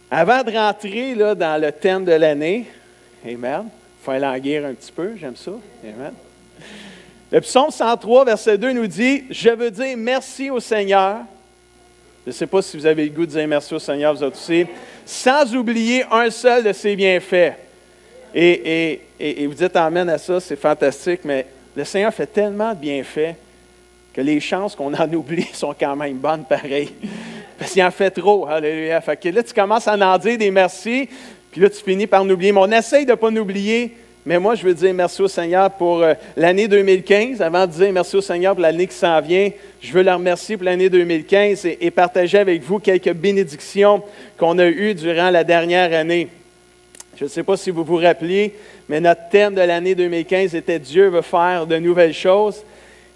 Avant de rentrer là, dans le thème de l'année, amen, il faut élanguir un petit peu, j'aime ça, amen. Le psaume 103, verset 2 nous dit « Je veux dire merci au Seigneur ». Je ne sais pas si vous avez le goût de dire merci au Seigneur, vous autres aussi, sans oublier un seul de ses bienfaits. Et vous dites amen à ça, c'est fantastique, mais le Seigneur fait tellement de bienfaits que les chances qu'on en oublie sont quand même bonnes pareil. Parce qu'il en fait trop, alléluia. Fait que là, tu commences à en dire des merci, puis là, tu finis par en oublier. Mais on essaye de ne pas l'oublier, mais moi, je veux dire merci au Seigneur pour l'année 2015. Avant de dire merci au Seigneur pour l'année qui s'en vient, je veux le remercier pour l'année 2015 et partager avec vous quelques bénédictions qu'on a eues durant la dernière année. Je ne sais pas si vous vous rappelez, mais notre thème de l'année 2015 était « Dieu veut faire de nouvelles choses ».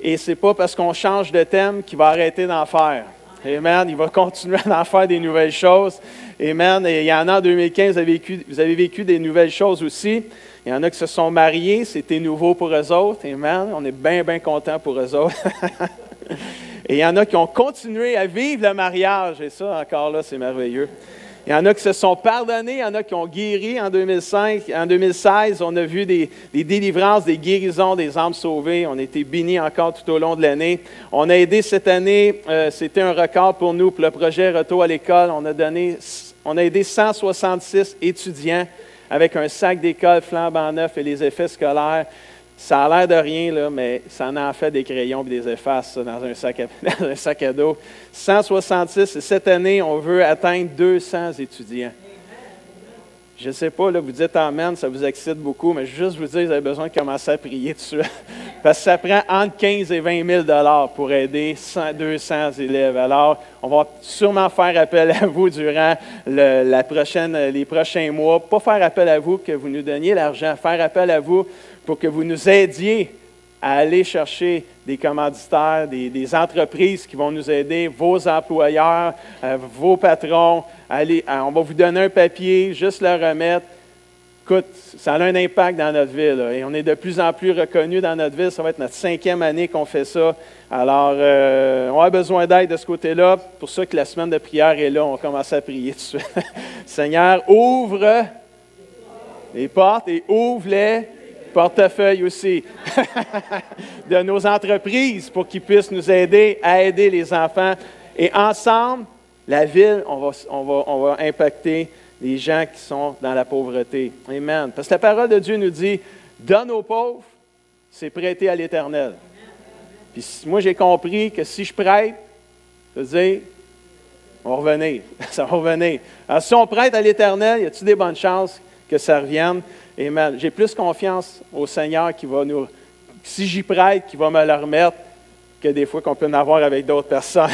Et ce n'est pas parce qu'on change de thème qu'il va arrêter d'en faire. Amen. Il va continuer à en faire des nouvelles choses. Amen. Et il y en a en 2015, vous avez vécu des nouvelles choses aussi. Il y en a qui se sont mariés, c'était nouveau pour eux autres. Amen. On est bien, bien contents pour eux autres. Et il y en a qui ont continué à vivre le mariage. Et ça, encore là, c'est merveilleux. Il y en a qui se sont pardonnés, il y en a qui ont guéri en 2005. En 2016, on a vu des délivrances, des guérisons, des âmes sauvées. On a été bénis encore tout au long de l'année. On a aidé cette année, c'était un record pour nous, pour le projet Retour à l'école. On a aidé 166 étudiants avec un sac d'école flambant neuf et les effets scolaires. Ça a l'air de rien, là, mais ça en a fait des crayons et des effaces ça, dans un sac à dos. 166, et cette année, on veut atteindre 200 étudiants. Je ne sais pas, là, vous dites amen, ça vous excite beaucoup, mais juste vous dire, vous avez besoin de commencer à prier dessus. Parce que ça prend entre 15 et 20 000 $ pour aider 200 élèves. Alors, on va sûrement faire appel à vous durant les prochains mois. Pas faire appel à vous que vous nous donniez l'argent, faire appel à vous pour que vous nous aidiez à aller chercher des commanditaires, des entreprises qui vont nous aider, vos employeurs, vos patrons. On va vous donner un papier, juste le remettre. Écoute, ça a un impact dans notre ville, là, et on est de plus en plus reconnus dans notre ville. Ça va être notre 5e année qu'on fait ça. Alors, on a besoin d'aide de ce côté-là. C'est pour ça que la semaine de prière est là. On commence à prier tout de suite. Seigneur, ouvre les portes et ouvre les portefeuille aussi de nos entreprises pour qu'ils puissent nous aider à aider les enfants. Et ensemble, la ville, on va impacter les gens qui sont dans la pauvreté. Amen. Parce que la parole de Dieu nous dit, donne aux pauvres, c'est prêter à l'Éternel. Puis moi, j'ai compris que si je prête, ça veut dire, on va revenir. Ça va revenir. Alors, si on prête à l'Éternel, y a-t-il des bonnes chances que ça revienne? Amen. J'ai plus confiance au Seigneur qui va si j'y prête, qui va me le remettre, que des fois qu'on peut en avoir avec d'autres personnes.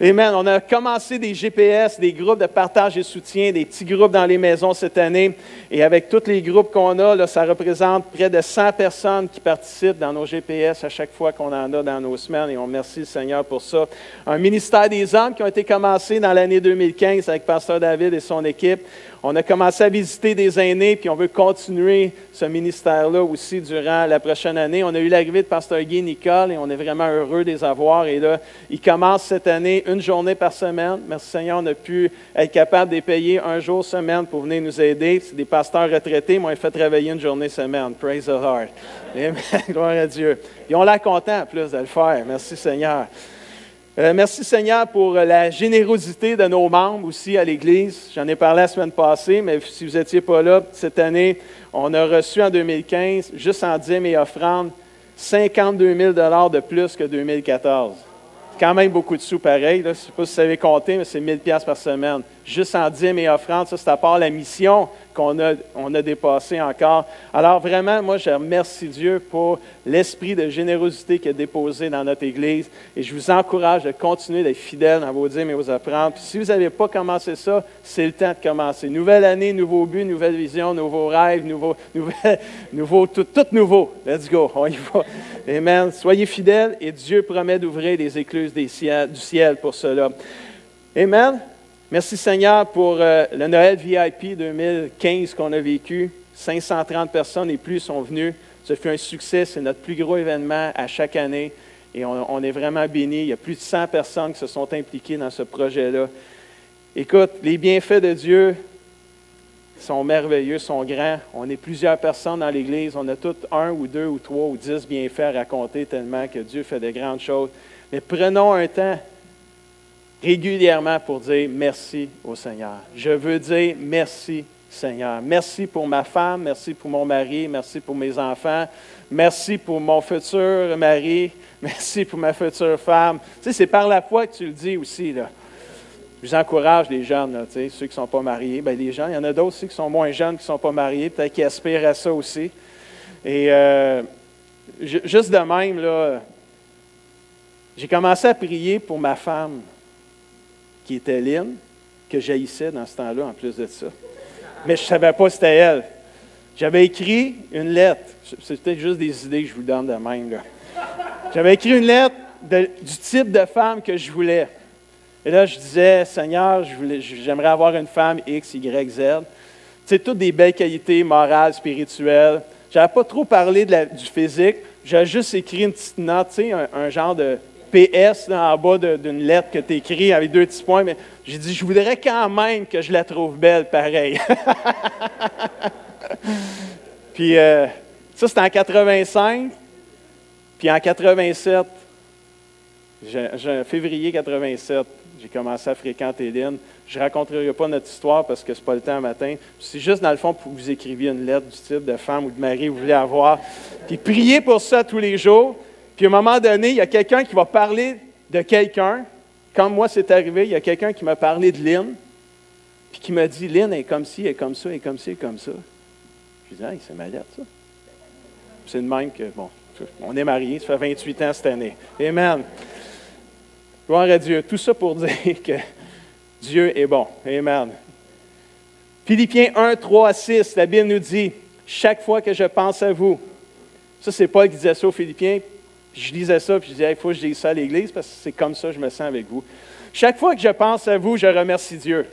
Amen. On a commencé des GPS, des groupes de partage et soutien, des petits groupes dans les maisons cette année. Et avec tous les groupes qu'on a, là, ça représente près de 100 personnes qui participent dans nos GPS à chaque fois qu'on en a dans nos semaines. Et on remercie le Seigneur pour ça. Un ministère des hommes qui a été commencé dans l'année 2015 avec Pasteur David et son équipe. On a commencé à visiter des aînés, puis on veut continuer ce ministère-là aussi durant la prochaine année. On a eu l'arrivée de Pasteur Guy et Nicole, et on est vraiment heureux de les avoir. Et là, ils commencent cette année une journée par semaine. Merci Seigneur, on a pu être capable de les payer un jour semaine pour venir nous aider. C'est des pasteurs retraités, mais on les fait travailler une journée semaine. Praise the Lord. Amen. Gloire à Dieu. Ils ont l'air contents en plus de le faire. Merci Seigneur. Merci Seigneur pour la générosité de nos membres aussi à l'Église. J'en ai parlé la semaine passée, mais si vous n'étiez pas là, cette année, on a reçu en 2015, juste en dîmes et offrandes, 52 000 $ de plus que 2014. C'est quand même beaucoup de sous pareil. Là. Je ne sais pas si vous savez compter, mais c'est 1 000 $ par semaine. Juste en dîmes et offrandes, ça c'est à part la mission qu'on a dépassée encore. Alors vraiment, moi je remercie Dieu pour l'esprit de générosité qu'il a déposé dans notre Église. Et je vous encourage de continuer d'être fidèles dans vos dîmes et vos offrandes. Puis si vous n'avez pas commencé ça, c'est le temps de commencer. Nouvelle année, nouveau but, nouvelle vision, nouveaux rêves, tout nouveau. Let's go, on y va. Amen. Soyez fidèles et Dieu promet d'ouvrir les écluses du ciel pour cela. Amen. Merci Seigneur pour le Noël VIP 2015 qu'on a vécu. 530 personnes et plus sont venues. Ça fait un succès. C'est notre plus gros événement à chaque année. Et on est vraiment bénis. Il y a plus de 100 personnes qui se sont impliquées dans ce projet-là. Écoute, les bienfaits de Dieu sont merveilleux, sont grands. On est plusieurs personnes dans l'Église. On a tous 1 ou 2 ou 3 ou 10 bienfaits à raconter tellement que Dieu fait de grandes choses. Mais prenons un temps régulièrement pour dire merci au Seigneur. Je veux dire merci, Seigneur. Merci pour ma femme, merci pour mon mari, merci pour mes enfants, merci pour mon futur mari, merci pour ma future femme. Tu sais, c'est par la foi que tu le dis aussi, là. Je vous encourage, les jeunes, là, tu sais, ceux qui ne sont pas mariés. Bien, les gens, il y en a d'autres aussi qui sont moins jeunes, qui ne sont pas mariés, peut-être qui aspirent à ça aussi. Et juste de même, là, j'ai commencé à prier pour ma femme, qui était Lynn, que j'haïssais dans ce temps-là, en plus de ça. Mais je ne savais pas que c'était elle. J'avais écrit une lettre. C'est peut-être juste des idées que je vous donne de même, là. J'avais écrit une lettre du type de femme que je voulais. Et là, je disais, Seigneur, j'aimerais avoir une femme X, Y, Z. Tu sais, toutes des belles qualités morales, spirituelles. Je n'avais pas trop parlé du physique. J'avais juste écrit une petite note, tu sais, un genre de PS là, en bas d'une lettre que tu écris avec 2 petits points. Mais j'ai dit, je voudrais quand même que je la trouve belle, pareil. Puis ça, c'était en 85. Puis en 87, février 87, j'ai commencé à fréquenter Lynn. Je ne raconterai pas notre histoire parce que ce n'est pas le temps matin. C'est juste, dans le fond, pour que vous écriviez une lettre du type de femme ou de mari que vous voulez avoir. Puis priez pour ça tous les jours. Puis à un moment donné, il y a quelqu'un qui va parler de quelqu'un. Comme moi, c'est arrivé, il y a quelqu'un qui m'a parlé de Lynn. Puis qui m'a dit, Lynn est comme ci, elle est comme ça, elle est comme ci, elle est comme ça. Je dis, hey, c'est ma lettre, ça. C'est de même que, bon, on est mariés, ça fait 28 ans cette année. Amen. Gloire à Dieu. Tout ça pour dire que Dieu est bon. Amen. Philippiens 1, 3 à 6, la Bible nous dit, chaque fois que je pense à vous, ça c'est Paul qui disait ça aux Philippiens, puis je lisais ça, puis je disais, il faut que je dise ça à l'Église, parce que c'est comme ça que je me sens avec vous. Chaque fois que je pense à vous, je remercie Dieu.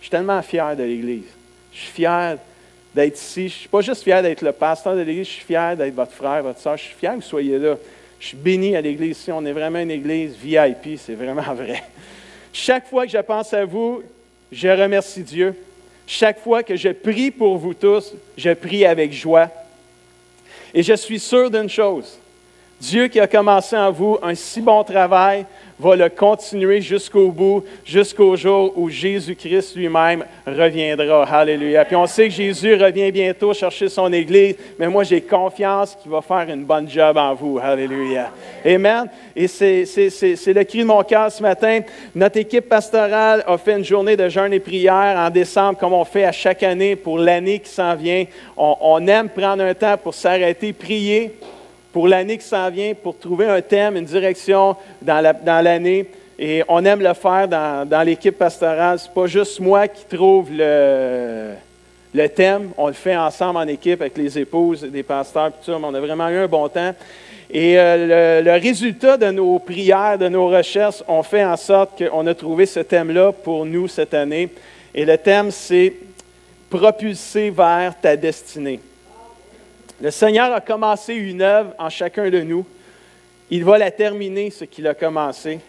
Je suis tellement fier de l'Église. Je suis fier d'être ici. Je ne suis pas juste fier d'être le pasteur de l'Église, je suis fier d'être votre frère, votre soeur. Je suis fier que vous soyez là. Je suis béni à l'Église ici. On est vraiment une Église VIP, c'est vraiment vrai. Chaque fois que je pense à vous, je remercie Dieu. Chaque fois que je prie pour vous tous, je prie avec joie. Et je suis sûr d'une chose. Dieu qui a commencé en vous un si bon travail va le continuer jusqu'au bout, jusqu'au jour où Jésus-Christ lui-même reviendra. Alléluia. Puis on sait que Jésus revient bientôt chercher son Église, mais moi j'ai confiance qu'il va faire une bonne job en vous. Alléluia. Amen. Et c'est le cri de mon cœur ce matin. Notre équipe pastorale a fait une journée de jeûne et prière en décembre, comme on fait à chaque année pour l'année qui s'en vient. On aime prendre un temps pour s'arrêter, prier pour l'année qui s'en vient, pour trouver un thème, une direction dans l'année. Et on aime le faire dans l'équipe pastorale. Ce n'est pas juste moi qui trouve le thème. On le fait ensemble en équipe avec les épouses des pasteurs. Tout ça, mais on a vraiment eu un bon temps. Et le résultat de nos prières, de nos recherches, ont fait en sorte qu'on a trouvé ce thème-là pour nous cette année. Et le thème, c'est « Propulser vers ta destinée ». Le Seigneur a commencé une œuvre en chacun de nous. Il va la terminer, ce qu'il a commencé.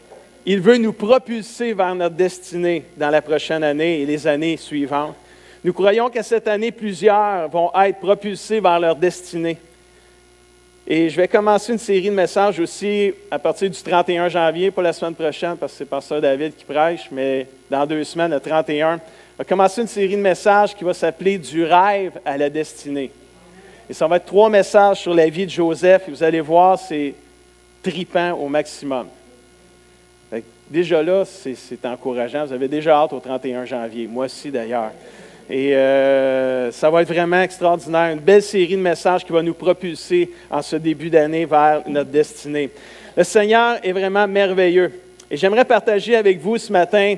Il veut nous propulser vers notre destinée dans la prochaine année et les années suivantes. Nous croyons qu'à cette année, plusieurs vont être propulsés vers leur destinée. Et je vais commencer une série de messages aussi à partir du 31 janvier, pas la semaine prochaine parce que c'est Pasteur David qui prêche, mais dans 2 semaines, le 31. On va commencer une série de messages qui va s'appeler « Du rêve à la destinée ». Et ça va être 3 messages sur la vie de Joseph. Et vous allez voir, c'est tripant au maximum. Déjà là, c'est encourageant. Vous avez déjà hâte au 31 janvier. Moi aussi, d'ailleurs. Et ça va être vraiment extraordinaire. Une belle série de messages qui va nous propulser en ce début d'année vers notre destinée. Le Seigneur est vraiment merveilleux. Et j'aimerais partager avec vous ce matin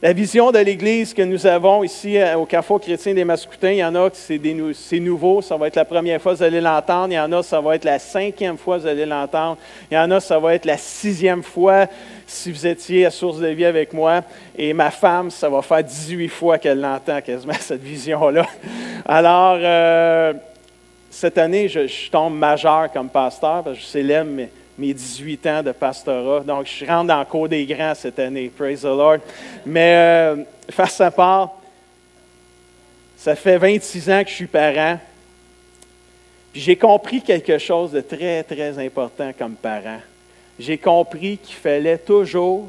la vision de l'Église que nous avons ici au Carrefour chrétien des Mascoutins. Il y en a que c'est nouveau, ça va être la première fois que vous allez l'entendre. Il y en a, ça va être la 5e fois que vous allez l'entendre. Il y en a, ça va être la 6e fois si vous étiez à Source de Vie avec moi. Et ma femme, ça va faire 18 fois qu'elle l'entend quasiment, cette vision-là. Alors, cette année, je tombe majeur comme pasteur parce que je célèbre mes 18 ans de pastorat. Donc, je rentre dans le cours des grands cette année. Praise the Lord. Mais face à part, ça fait 26 ans que je suis parent. Puis j'ai compris quelque chose de très, très important comme parent. J'ai compris qu'il fallait toujours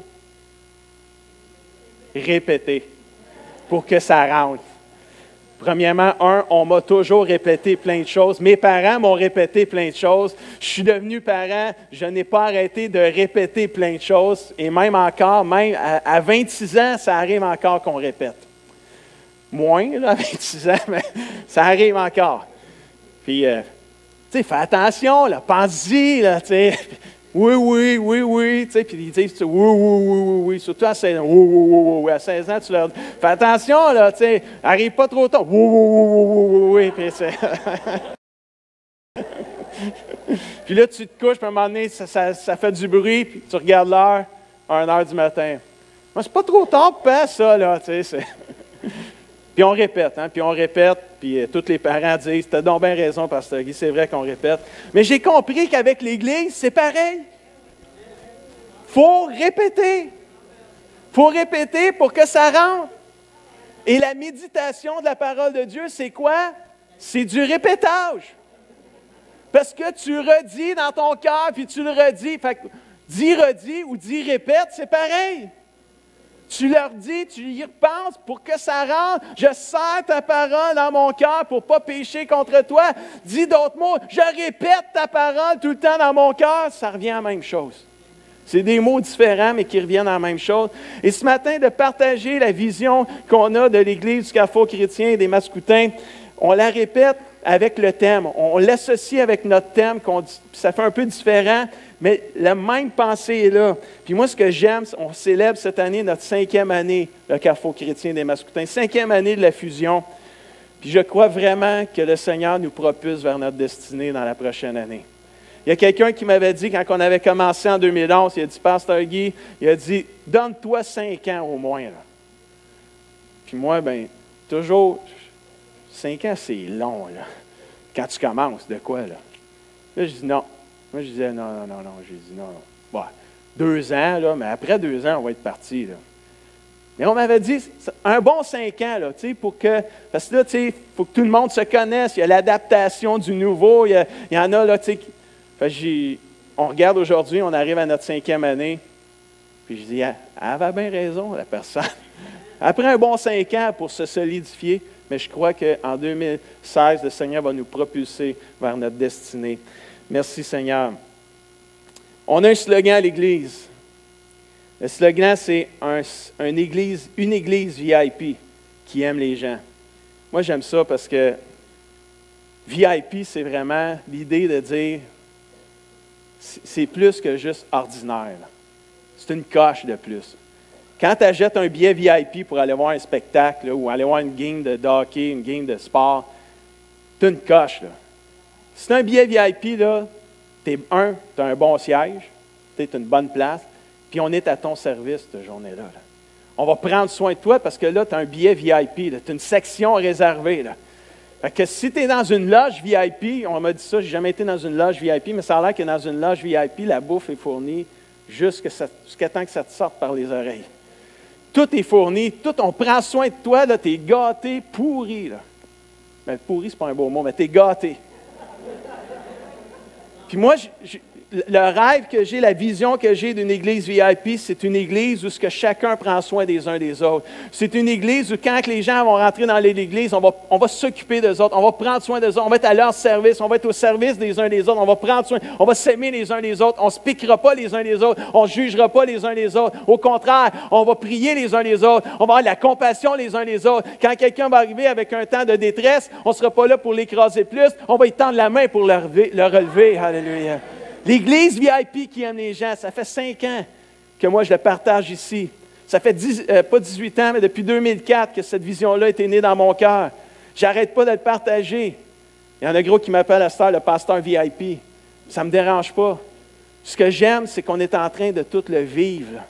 répéter pour que ça rentre. Premièrement, on m'a toujours répété plein de choses. Mes parents m'ont répété plein de choses. Je suis devenu parent, je n'ai pas arrêté de répéter plein de choses. Et même encore, même à 26 ans, ça arrive encore qu'on répète. Moins, là, à 26 ans, mais ça arrive encore. Puis, tu sais, fais attention, là, pense-y, là, tu sais. Oui, tu sais, puis ils disent oui, surtout à 16 ans, oui, à 16 ans, tu leur dis, fais attention, là, tu sais, arrive pas trop tôt, oui, puis c'est... Puis là, tu te couches, puis à un moment donné, ça fait du bruit, puis tu regardes l'heure, à 1 heure du matin. Moi, c'est pas trop tard pour faire ça, là, tu sais, Puis on répète, puis tous les parents disent, t'as donc bien raison, Pasteur Guy, c'est vrai qu'on répète. Mais j'ai compris qu'avec l'Église, c'est pareil. Faut répéter. Faut répéter pour que ça rentre. Et la méditation de la parole de Dieu, c'est quoi? C'est du répétage. Parce que tu redis dans ton cœur, puis tu le redis. Fait que dis redis ou dis répète, c'est pareil. Tu leur dis, tu y repenses pour que ça rentre. Je serre ta parole dans mon cœur pour ne pas pécher contre toi. Dis d'autres mots, je répète ta parole tout le temps dans mon cœur. Ça revient à la même chose. C'est des mots différents, mais qui reviennent à la même chose. Et ce matin, de partager la vision qu'on a de l'Église du Carrefour chrétien et des Mascoutins, on la répète avec le thème. On l'associe avec notre thème, ça fait un peu différent, mais la même pensée est là. Puis moi, ce que j'aime, on célèbre cette année notre 5e année, le Carrefour chrétien des Mascoutins, 5e année de la fusion. Puis je crois vraiment que le Seigneur nous propulse vers notre destinée dans la prochaine année. Il y a quelqu'un qui m'avait dit, quand on avait commencé en 2011, il a dit, Pasteur Guy, il a dit, donne-toi 5 ans au moins. Là. Puis moi, toujours, 5 ans, c'est long, là. Quand tu commences, de quoi, là? Là, je dis non. Moi, je disais non. J'ai dit non. Bon, 2 ans, là, mais après 2 ans, on va être parti, là. Mais on m'avait dit, un bon 5 ans, là, tu sais, parce que là, tu sais, il faut que tout le monde se connaisse. Il y a l'adaptation du nouveau. Il y en a, là, tu sais. On regarde aujourd'hui, on arrive à notre 5e année. Puis je dis, elle avait bien raison, la personne. Après un bon 5 ans pour se solidifier, mais je crois qu'en 2016, le Seigneur va nous propulser vers notre destinée. Merci, Seigneur. On a un slogan à l'Église. Le slogan, c'est une église VIP qui aime les gens. Moi, j'aime ça parce que VIP, c'est vraiment l'idée de dire c'est plus que juste ordinaire. C'est une coche de plus. Quand tu achètes un billet VIP pour aller voir un spectacle là, ou aller voir une game de hockey, une game de sport, tu as une coche. Là. Si tu as un billet VIP, tu as un bon siège, tu as une bonne place, puis on est à ton service cette journée-là. Là. On va prendre soin de toi parce que là, tu as un billet VIP, tu as une section réservée. Là. Fait que si tu es dans une loge VIP, on m'a dit ça, je n'ai jamais été dans une loge VIP, mais ça a l'air que dans une loge VIP, la bouffe est fournie jusqu'à temps que ça te sorte par les oreilles. Tout est fourni, on prend soin de toi, tu es gâté, pourri. Là. Ben, pourri, c'est pas un beau mot, mais tu es gâté. Puis moi, le rêve que j'ai, la vision que j'ai d'une église VIP, c'est une église où ce que chacun prend soin des uns des autres. C'est une église où quand les gens vont rentrer dans l'église, on va s'occuper d'eux autres, on va prendre soin d'eux autres, on va être à leur service, on va être au service des uns des autres, on va prendre soin, on va s'aimer les uns les autres, on ne se piquera pas les uns les autres, on ne jugera pas les uns les autres. Au contraire, on va prier les uns les autres, on va avoir de la compassion les uns les autres. Quand quelqu'un va arriver avec un temps de détresse, on ne sera pas là pour l'écraser plus, on va y tendre la main pour le relever. Alléluia. L'Église VIP qui aime les gens, ça fait 5 ans que moi je le partage ici. Ça fait pas 18 ans, mais depuis 2004 que cette vision-là a été née dans mon cœur. J'arrête pas de le partager. Il y en a gros qui m'appellent à cette heure le pasteur VIP. Ça ne me dérange pas. Ce que j'aime, c'est qu'on est en train de tout le vivre. Là.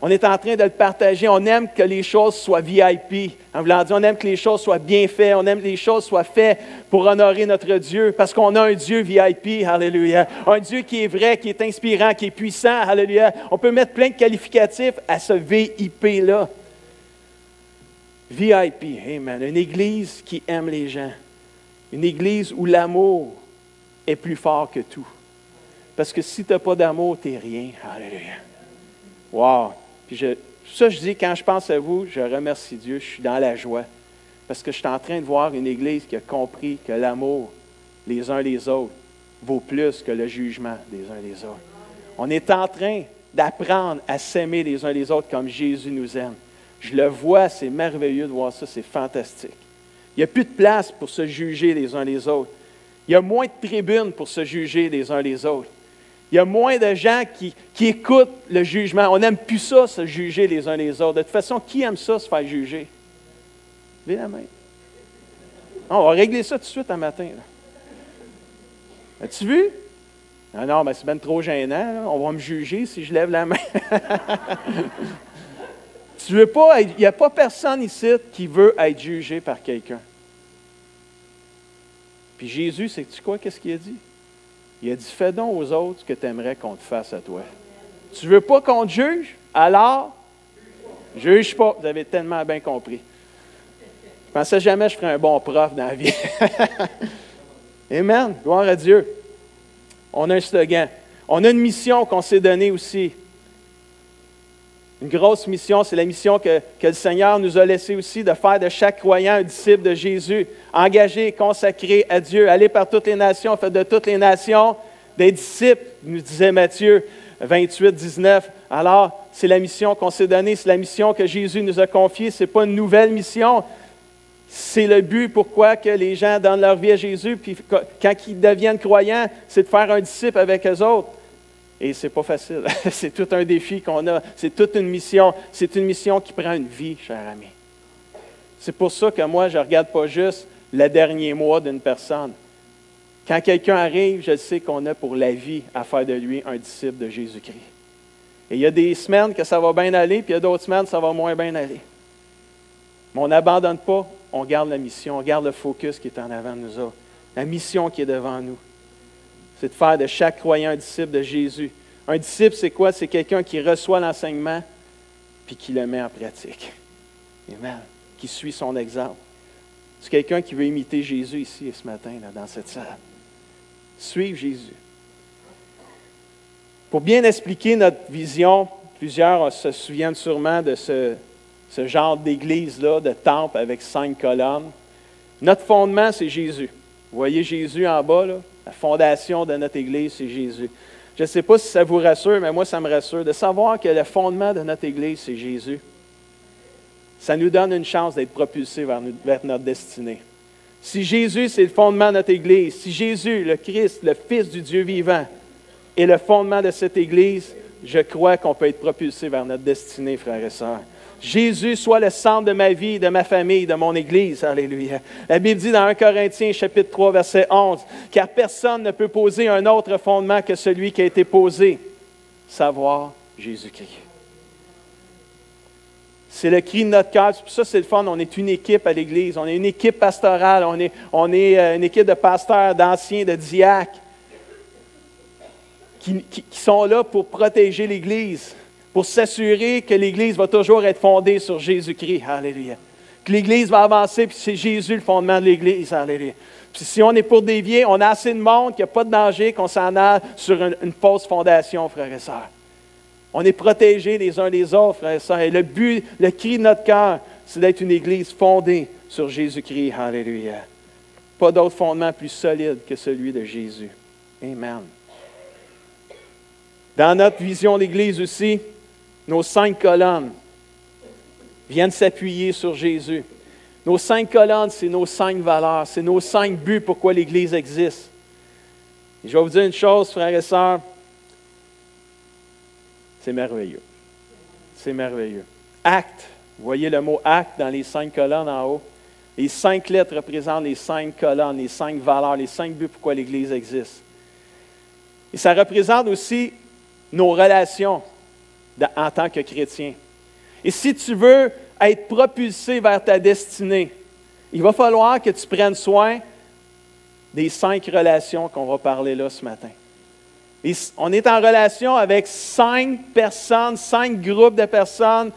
On est en train de le partager. On aime que les choses soient VIP. En voulant dire, on aime que les choses soient bien faites. On aime que les choses soient faites pour honorer notre Dieu. Parce qu'on a un Dieu VIP. Alléluia. Un Dieu qui est vrai, qui est inspirant, qui est puissant. Alléluia. On peut mettre plein de qualificatifs à ce VIP-là. VIP, amen. Une église qui aime les gens. Une église où l'amour est plus fort que tout. Parce que si tu n'as pas d'amour, tu n'es rien. Alléluia. Wow! Puis je dis, quand je pense à vous, je remercie Dieu, je suis dans la joie. Parce que je suis en train de voir une église qui a compris que l'amour, les uns les autres, vaut plus que le jugement des uns les autres. On est en train d'apprendre à s'aimer les uns les autres comme Jésus nous aime. Je le vois, c'est merveilleux de voir ça, c'est fantastique. Il n'y a plus de place pour se juger les uns les autres. Il y a moins de tribunes pour se juger les uns les autres. Il y a moins de gens qui écoutent le jugement. On n'aime plus ça, se juger les uns les autres. De toute façon, qui aime ça, se faire juger? Levez la main. On va régler ça tout de suite un matin. Là. As-tu vu? Non, mais c'est bien trop gênant. Là. On va me juger si je lève la main. Tu veux pas être, il n'y a pas personne ici qui veut être jugé par quelqu'un. Puis Jésus, c'est-tu quoi, qu'est-ce qu'il a dit? Il a dit, fais donc aux autres ce que tu aimerais qu'on te fasse à toi. Tu veux pas qu'on te juge? Alors, juge pas. Vous avez tellement bien compris. Je pensais jamais que je ferais un bon prof dans la vie. Amen. Gloire à Dieu. On a un slogan. On a une mission qu'on s'est donnée aussi. Une grosse mission, c'est la mission que le Seigneur nous a laissée aussi, de faire de chaque croyant un disciple de Jésus, engagé et consacré à Dieu. Aller par toutes les nations, faire de toutes les nations des disciples, nous disait Matthieu 28, 19. Alors, c'est la mission qu'on s'est donnée, c'est la mission que Jésus nous a confiée. Ce n'est pas une nouvelle mission. C'est le but pourquoi que les gens donnent leur vie à Jésus, puis quand ils deviennent croyants, c'est de faire un disciple avec eux autres. Et ce n'est pas facile. C'est tout un défi qu'on a. C'est toute une mission. C'est une mission qui prend une vie, cher ami. C'est pour ça que moi, je ne regarde pas juste le dernier mois d'une personne. Quand quelqu'un arrive, je sais qu'on a pour la vie à faire de lui un disciple de Jésus-Christ. Et il y a des semaines que ça va bien aller, puis il y a d'autres semaines que ça va moins bien aller. Mais on n'abandonne pas, on garde la mission, on garde le focus qui est en avant de nous autres. La mission qui est devant nous. C'est de faire de chaque croyant un disciple de Jésus. Un disciple, c'est quoi? C'est quelqu'un qui reçoit l'enseignement puis qui le met en pratique. Amen. Qui suit son exemple. C'est quelqu'un qui veut imiter Jésus ici ce matin, là, dans cette salle. Suivre Jésus. Pour bien expliquer notre vision, plusieurs se souviennent sûrement de ce genre d'église-là, de temple avec 5 colonnes. Notre fondement, c'est Jésus. Vous voyez Jésus en bas, là? La fondation de notre Église, c'est Jésus. Je ne sais pas si ça vous rassure, mais moi, ça me rassure de savoir que le fondement de notre Église, c'est Jésus. Ça nous donne une chance d'être propulsés vers notre destinée. Si Jésus, c'est le fondement de notre Église, si Jésus, le Christ, le Fils du Dieu vivant, est le fondement de cette Église, je crois qu'on peut être propulsé vers notre destinée, frères et sœurs. Jésus soit le centre de ma vie, de ma famille, de mon Église. Alléluia. La Bible dit dans 1 Corinthiens, chapitre 3, verset 11, « Car personne ne peut poser un autre fondement que celui qui a été posé, savoir Jésus-Christ. » C'est le cri de notre cœur. Ça, c'est le fun. On est une équipe à l'Église. On est une équipe pastorale. On est une équipe de pasteurs, d'anciens, de diacres qui sont là pour protéger l'Église, pour s'assurer que l'Église va toujours être fondée sur Jésus-Christ. Alléluia. Que l'Église va avancer, puis c'est Jésus le fondement de l'Église. Alléluia. Puis si on est pour dévier, on a assez de monde qu'il n'y a pas de danger qu'on s'en aille sur une fausse fondation, frères et sœurs. On est protégés les uns les autres, frères et sœurs. Et le but, le cri de notre cœur, c'est d'être une Église fondée sur Jésus-Christ. Alléluia. Pas d'autre fondement plus solide que celui de Jésus. Amen. Dans notre vision d'Église aussi, nos 5 colonnes viennent s'appuyer sur Jésus. Nos 5 colonnes, c'est nos 5 valeurs, c'est nos 5 buts pourquoi l'Église existe. Et je vais vous dire une chose, frères et sœurs, c'est merveilleux. C'est merveilleux. Acte, vous voyez le mot acte dans les 5 colonnes en haut. Les 5 lettres représentent les 5 colonnes, les 5 valeurs, les 5 buts pourquoi l'Église existe. Et ça représente aussi nos relations en tant que chrétiens. Et si tu veux être propulsé vers ta destinée, il va falloir que tu prennes soin des 5 relations qu'on va parler là ce matin. Et on est en relation avec 5 personnes, 5 groupes de personnes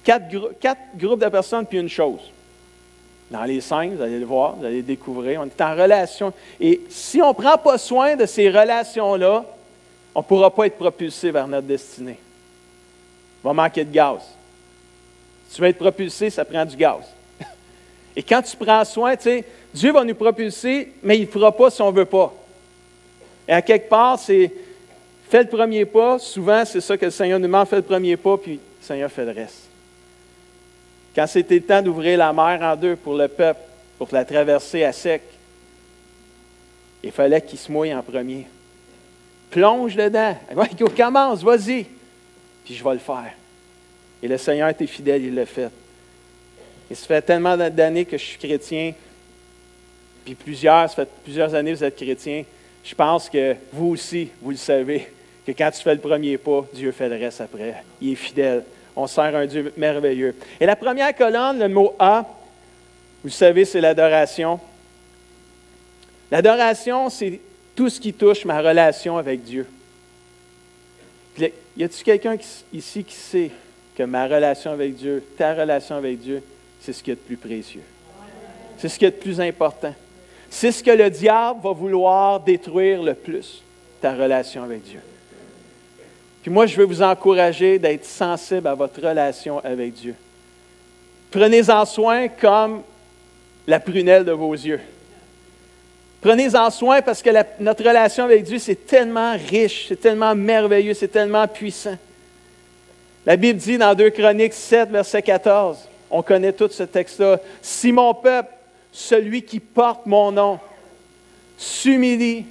quatre groupes de personnes, puis une chose. Dans les 5, vous allez le voir, vous allez le découvrir. On est en relation. Et si on ne prend pas soin de ces relations-là, on ne pourra pas être propulsé vers notre destinée. On va manquer de gaz. Si tu veux être propulsé, ça prend du gaz. Et quand tu prends soin, tu sais, Dieu va nous propulser, mais il ne le fera pas si on ne veut pas. Et à quelque part, c'est fais le premier pas. Souvent, c'est ça que le Seigneur nous demande, fais le premier pas, puis le Seigneur fait le reste. Quand c'était le temps d'ouvrir la mer en deux pour le peuple, pour la traverser à sec, il fallait qu'il se mouille en premier. Plonge dedans. Commence, vas-y. Puis je vais le faire. Et le Seigneur était fidèle, il l'a fait. Et ça fait tellement d'années que je suis chrétien, puis ça fait plusieurs années que vous êtes chrétien. Je pense que vous aussi, vous le savez, que quand tu fais le premier pas, Dieu fait le reste après. Il est fidèle. On sert un Dieu merveilleux. Et la première colonne, le mot A, vous savez, c'est l'adoration. L'adoration, c'est tout ce qui touche ma relation avec Dieu. Y a-t-il quelqu'un ici qui sait que ma relation avec Dieu, ta relation avec Dieu, c'est ce qu'il y a de plus précieux? C'est ce qu'il y a de plus important. C'est ce que le diable va vouloir détruire le plus, ta relation avec Dieu. Puis moi, je veux vous encourager d'être sensible à votre relation avec Dieu. Prenez-en soin comme la prunelle de vos yeux. Prenez-en soin parce que notre relation avec Dieu, c'est tellement riche, c'est tellement merveilleux, c'est tellement puissant. La Bible dit dans 2 Chroniques 7, verset 14, on connaît tout ce texte-là, « Si mon peuple, celui qui porte mon nom, s'humilie,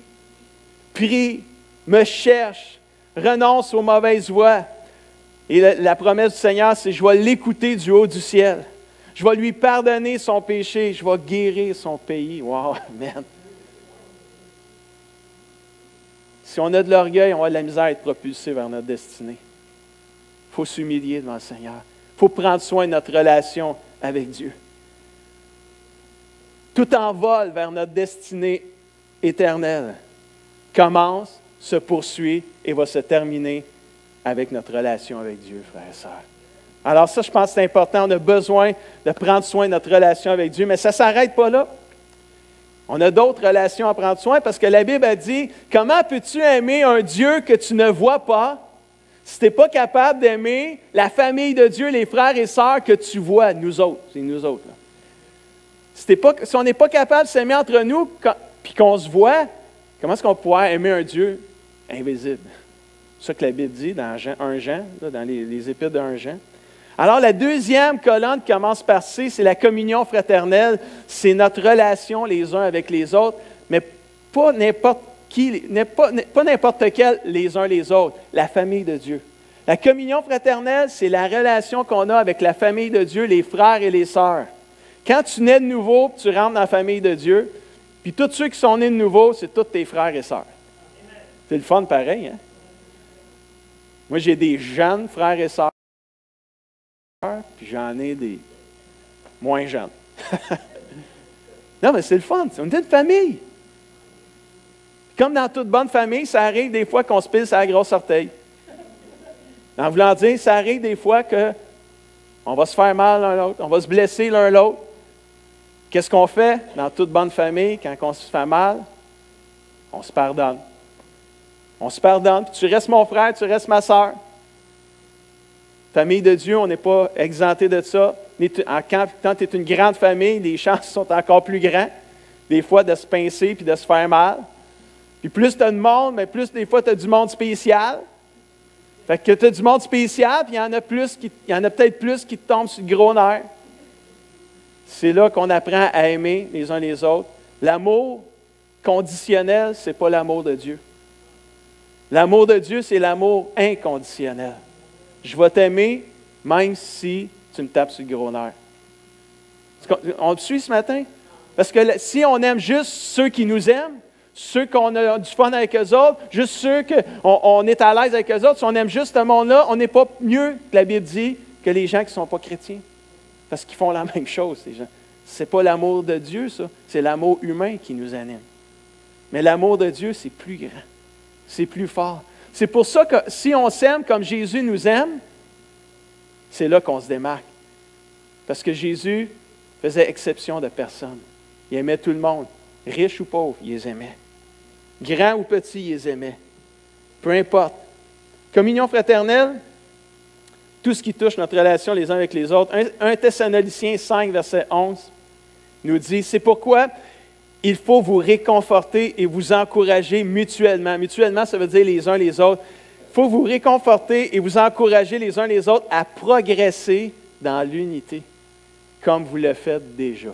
prie, me cherche, renonce aux mauvaises voies. » Et la promesse du Seigneur, c'est « Je vais l'écouter du haut du ciel. Je vais lui pardonner son péché. Je vais guérir son pays. » Wow, amen. Si on a de l'orgueil, on a de la misère à être propulsé vers notre destinée. Il faut s'humilier devant le Seigneur. Il faut prendre soin de notre relation avec Dieu. Tout envol vers notre destinée éternelle commence, se poursuit et va se terminer avec notre relation avec Dieu, frères et sœurs. Alors ça, je pense que c'est important. On a besoin de prendre soin de notre relation avec Dieu, mais ça ne s'arrête pas là. On a d'autres relations à prendre soin parce que la Bible a dit, comment peux-tu aimer un Dieu que tu ne vois pas si tu n'es pas capable d'aimer la famille de Dieu, les frères et sœurs que tu vois, nous autres, c'est nous autres. Là. Si on n'est pas capable de s'aimer entre nous puis qu'on se voit, comment est-ce qu'on pourrait aimer un Dieu invisible? C'est ça que la Bible dit dans 1 Jean, là, dans les épîtres de 1 Jean. Alors, la deuxième colonne qui commence par C, c'est la communion fraternelle. C'est notre relation les uns avec les autres, mais pas n'importe qui, pas n'importe quel les uns les autres, la famille de Dieu. La communion fraternelle, c'est la relation qu'on a avec la famille de Dieu, les frères et les sœurs. Quand tu nais de nouveau, tu rentres dans la famille de Dieu, puis tous ceux qui sont nés de nouveau, c'est tous tes frères et sœurs. C'est le fun pareil, hein? Moi, j'ai des jeunes frères et sœurs, puis j'en ai des moins jeunes. Non, mais c'est le fun, on est une famille. Comme dans toute bonne famille, ça arrive des fois qu'on se pile sur la grosse orteil. En voulant dire, ça arrive des fois qu'on va se faire mal l'un l'autre, on va se blesser l'un l'autre. Qu'est-ce qu'on fait dans toute bonne famille quand on se fait mal? On se pardonne. On se pardonne, puis tu restes mon frère, tu restes ma sœur. Famille de Dieu, on n'est pas exempté de ça. Quand tu es une grande famille, les chances sont encore plus grandes, des fois de se pincer puis de se faire mal. Puis plus tu as de monde, mais plus des fois tu as du monde spécial. Fait que tu as du monde spécial, puis il y en a peut-être plus qui te tombent sur le gros nerf. C'est là qu'on apprend à aimer les uns les autres. L'amour conditionnel, ce n'est pas l'amour de Dieu. L'amour de Dieu, c'est l'amour inconditionnel. Je vais t'aimer même si tu me tapes sur le gros nerf. On te suit ce matin? Parce que si on aime juste ceux qui nous aiment, ceux qu'on a du fun avec eux autres, juste ceux qu'on est à l'aise avec eux autres, si on aime juste ce monde-là, on n'est pas mieux, la Bible dit, que les gens qui ne sont pas chrétiens. Parce qu'ils font la même chose, ces gens. Ce n'est pas l'amour de Dieu, ça. C'est l'amour humain qui nous anime. Mais l'amour de Dieu, c'est plus grand. C'est plus fort. C'est pour ça que si on s'aime comme Jésus nous aime, C'est là qu'on se démarque. Parce que Jésus faisait exception de personne. Il aimait tout le monde. Riche ou pauvre, il les aimait. Grand ou petit, il les aimait. Peu importe. Communion fraternelle, tout ce qui touche notre relation les uns avec les autres. 1 Thessaloniciens 5, verset 11, nous dit, c'est pourquoi il faut vous réconforter et vous encourager mutuellement. Mutuellement, ça veut dire les uns les autres. Il faut vous réconforter et vous encourager les uns les autres à progresser dans l'unité, comme vous le faites déjà.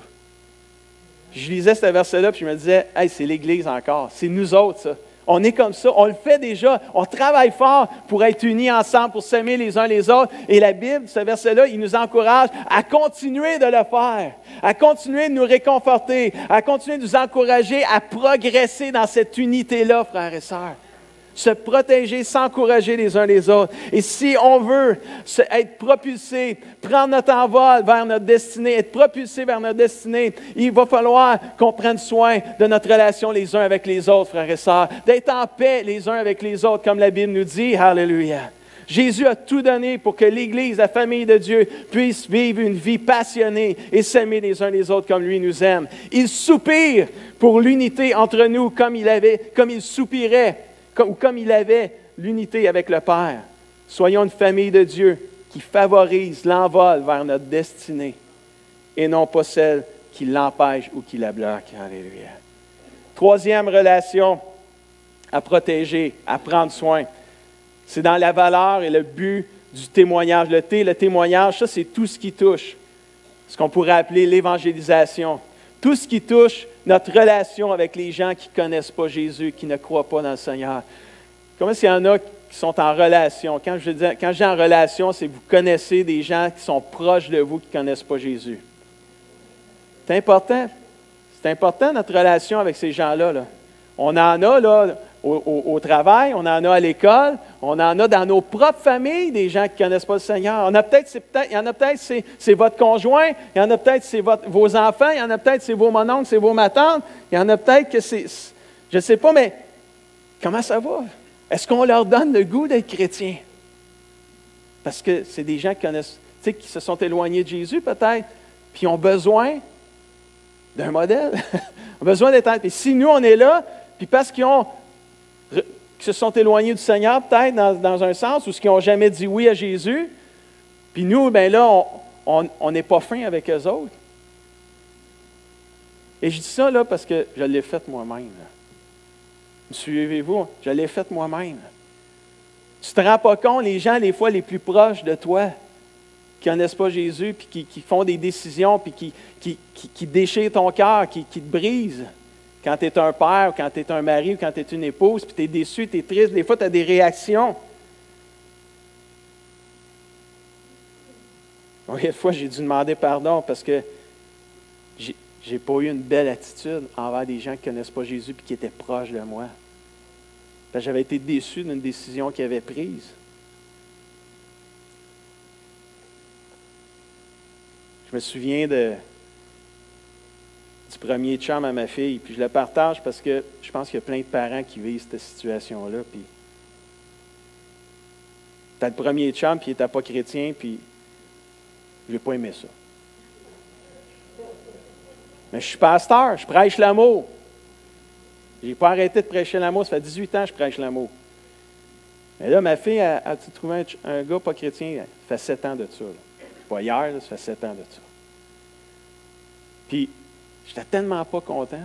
Je lisais ce verset-là, puis je me disais, hey, c'est l'Église encore, c'est nous autres, ça. On est comme ça, on le fait déjà, on travaille fort pour être unis ensemble, pour s'aimer les uns les autres. Et la Bible, ce verset-là, il nous encourage à continuer de le faire, à continuer de nous réconforter, à continuer de nous encourager à progresser dans cette unité-là, frères et sœurs. Se protéger, s'encourager les uns les autres. Et si on veut être propulsé, prendre notre envol vers notre destinée, être propulsé vers notre destinée, il va falloir qu'on prenne soin de notre relation les uns avec les autres, frères et sœurs, d'être en paix les uns avec les autres, comme la Bible nous dit. Alléluia. Jésus a tout donné pour que l'Église, la famille de Dieu, puisse vivre une vie passionnée et s'aimer les uns les autres comme lui nous aime. Il soupire pour l'unité entre nous comme il soupirait, comme il avait l'unité avec le Père. Soyons une famille de Dieu qui favorise l'envol vers notre destinée et non pas celle qui l'empêche ou qui la bloque. Alléluia. Troisième relation à protéger, à prendre soin, c'est dans la valeur et le but du témoignage. Le témoignage, ça c'est tout ce qui touche ce qu'on pourrait appeler l'évangélisation. Tout ce qui touche notre relation avec les gens qui ne connaissent pas Jésus, qui ne croient pas dans le Seigneur. Comment est-ce qu'il y en a qui sont en relation? Quand je dis en relation, c'est que vous connaissez des gens qui sont proches de vous qui ne connaissent pas Jésus. C'est important. C'est important notre relation avec ces gens-là. Là. On en a là, au travail, on en a à l'école, on en a dans nos propres familles des gens qui ne connaissent pas le Seigneur. Il y en a peut-être, c'est votre conjoint, il y en a peut-être, c'est vos enfants, il y en a peut-être, c'est vos mononcles, c'est vos matantes, il y en a peut-être que c'est... Je ne sais pas, mais comment ça va? Est-ce qu'on leur donne le goût d'être chrétiens? Parce que c'est des gens qui connaissent, tu sais, qui se sont éloignés de Jésus peut-être, puis ont besoin d'un modèle, ont besoin d'être... Et si nous, on est là, puis parce qu'ils se sont éloignés du Seigneur, peut-être, dans un sens, ou qui n'ont jamais dit oui à Jésus, puis nous, bien là, on n'est pas fin avec eux autres. Et je dis ça, là, parce que je l'ai fait moi-même. Là. Me suivez-vous? Je l'ai fait moi-même. Tu ne te rends pas compte, les gens, les fois, les plus proches de toi, qui ne connaissent pas Jésus, puis qui font des décisions, puis qui déchirent ton cœur, qui te brisent. Quand tu es un père, ou quand tu es un mari, ou quand tu es une épouse, puis tu es déçu, tu es triste, des fois tu as des réactions. Oui, une fois, j'ai dû demander pardon parce que j'ai pas eu une belle attitude envers des gens qui ne connaissent pas Jésus et qui étaient proches de moi. Parce que j'avais été déçu d'une décision qu'ils avaient prise. Je me souviens du premier chum à ma fille, puis je le partage parce que je pense qu'il y a plein de parents qui vivent cette situation-là. Puis t'as le premier chum, puis il n'était pas chrétien, puis j'ai pas aimé ça. Mais je suis pasteur, je prêche l'amour. Je n'ai pas arrêté de prêcher l'amour, ça fait 18 ans que je prêche l'amour. Mais là, ma fille a trouvé un gars pas chrétien, ça fait 7 ans de ça. Là. Pas hier, là, ça fait 7 ans de ça. Puis, j'étais tellement pas content,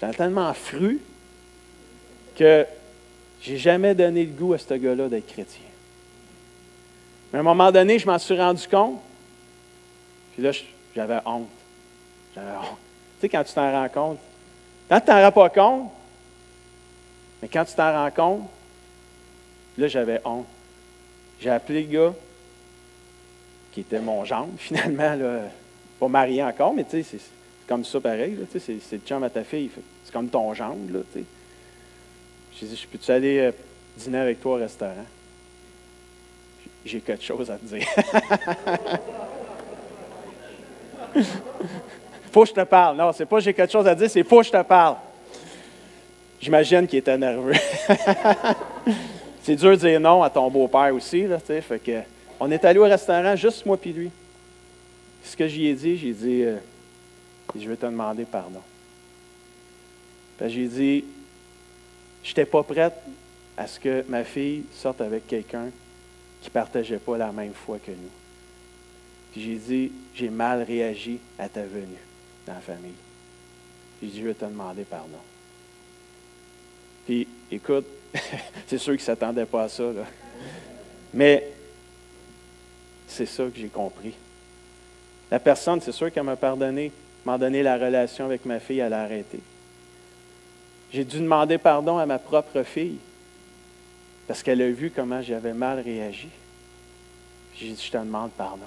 j'étais tellement fru que j'ai jamais donné le goût à ce gars-là d'être chrétien. Mais à un moment donné, je m'en suis rendu compte, puis là, j'avais honte. J'avais honte. Tu sais, quand tu t'en rends compte, quand tu t'en rends pas compte, mais quand tu t'en rends compte, là, j'avais honte. J'ai appelé le gars, qui était mon gendre, finalement, là, pas marié encore, mais tu sais, c'est comme ça pareil, là, tu sais, c'est le chum à ta fille, c'est comme ton gendre, là, tu sais. J'ai dit, je peux-tu aller dîner avec toi au restaurant? J'ai quelque chose à te dire. Faut que je te parle. Non, c'est pas j'ai quelque chose à te dire, c'est faut que je te parle. J'imagine qu'il était nerveux. C'est dur de dire non à ton beau-père aussi, là, tu sais, fait que On est allé au restaurant, juste moi puis lui. Ce que j'y ai dit, je vais te demander pardon. J'ai dit, je n'étais pas prête à ce que ma fille sorte avec quelqu'un qui ne partageait pas la même foi que nous. Puis j'ai dit, j'ai mal réagi à ta venue dans la famille. J'ai dit, je vais te demander pardon. Puis, écoute, c'est sûr qu'il ne s'attendait pas à ça, là. Mais c'est ça que j'ai compris. La personne, c'est sûr qu'elle m'a pardonné, m'a donné la relation avec ma fille, elle a arrêté. J'ai dû demander pardon à ma propre fille parce qu'elle a vu comment j'avais mal réagi. J'ai dit, je te demande pardon.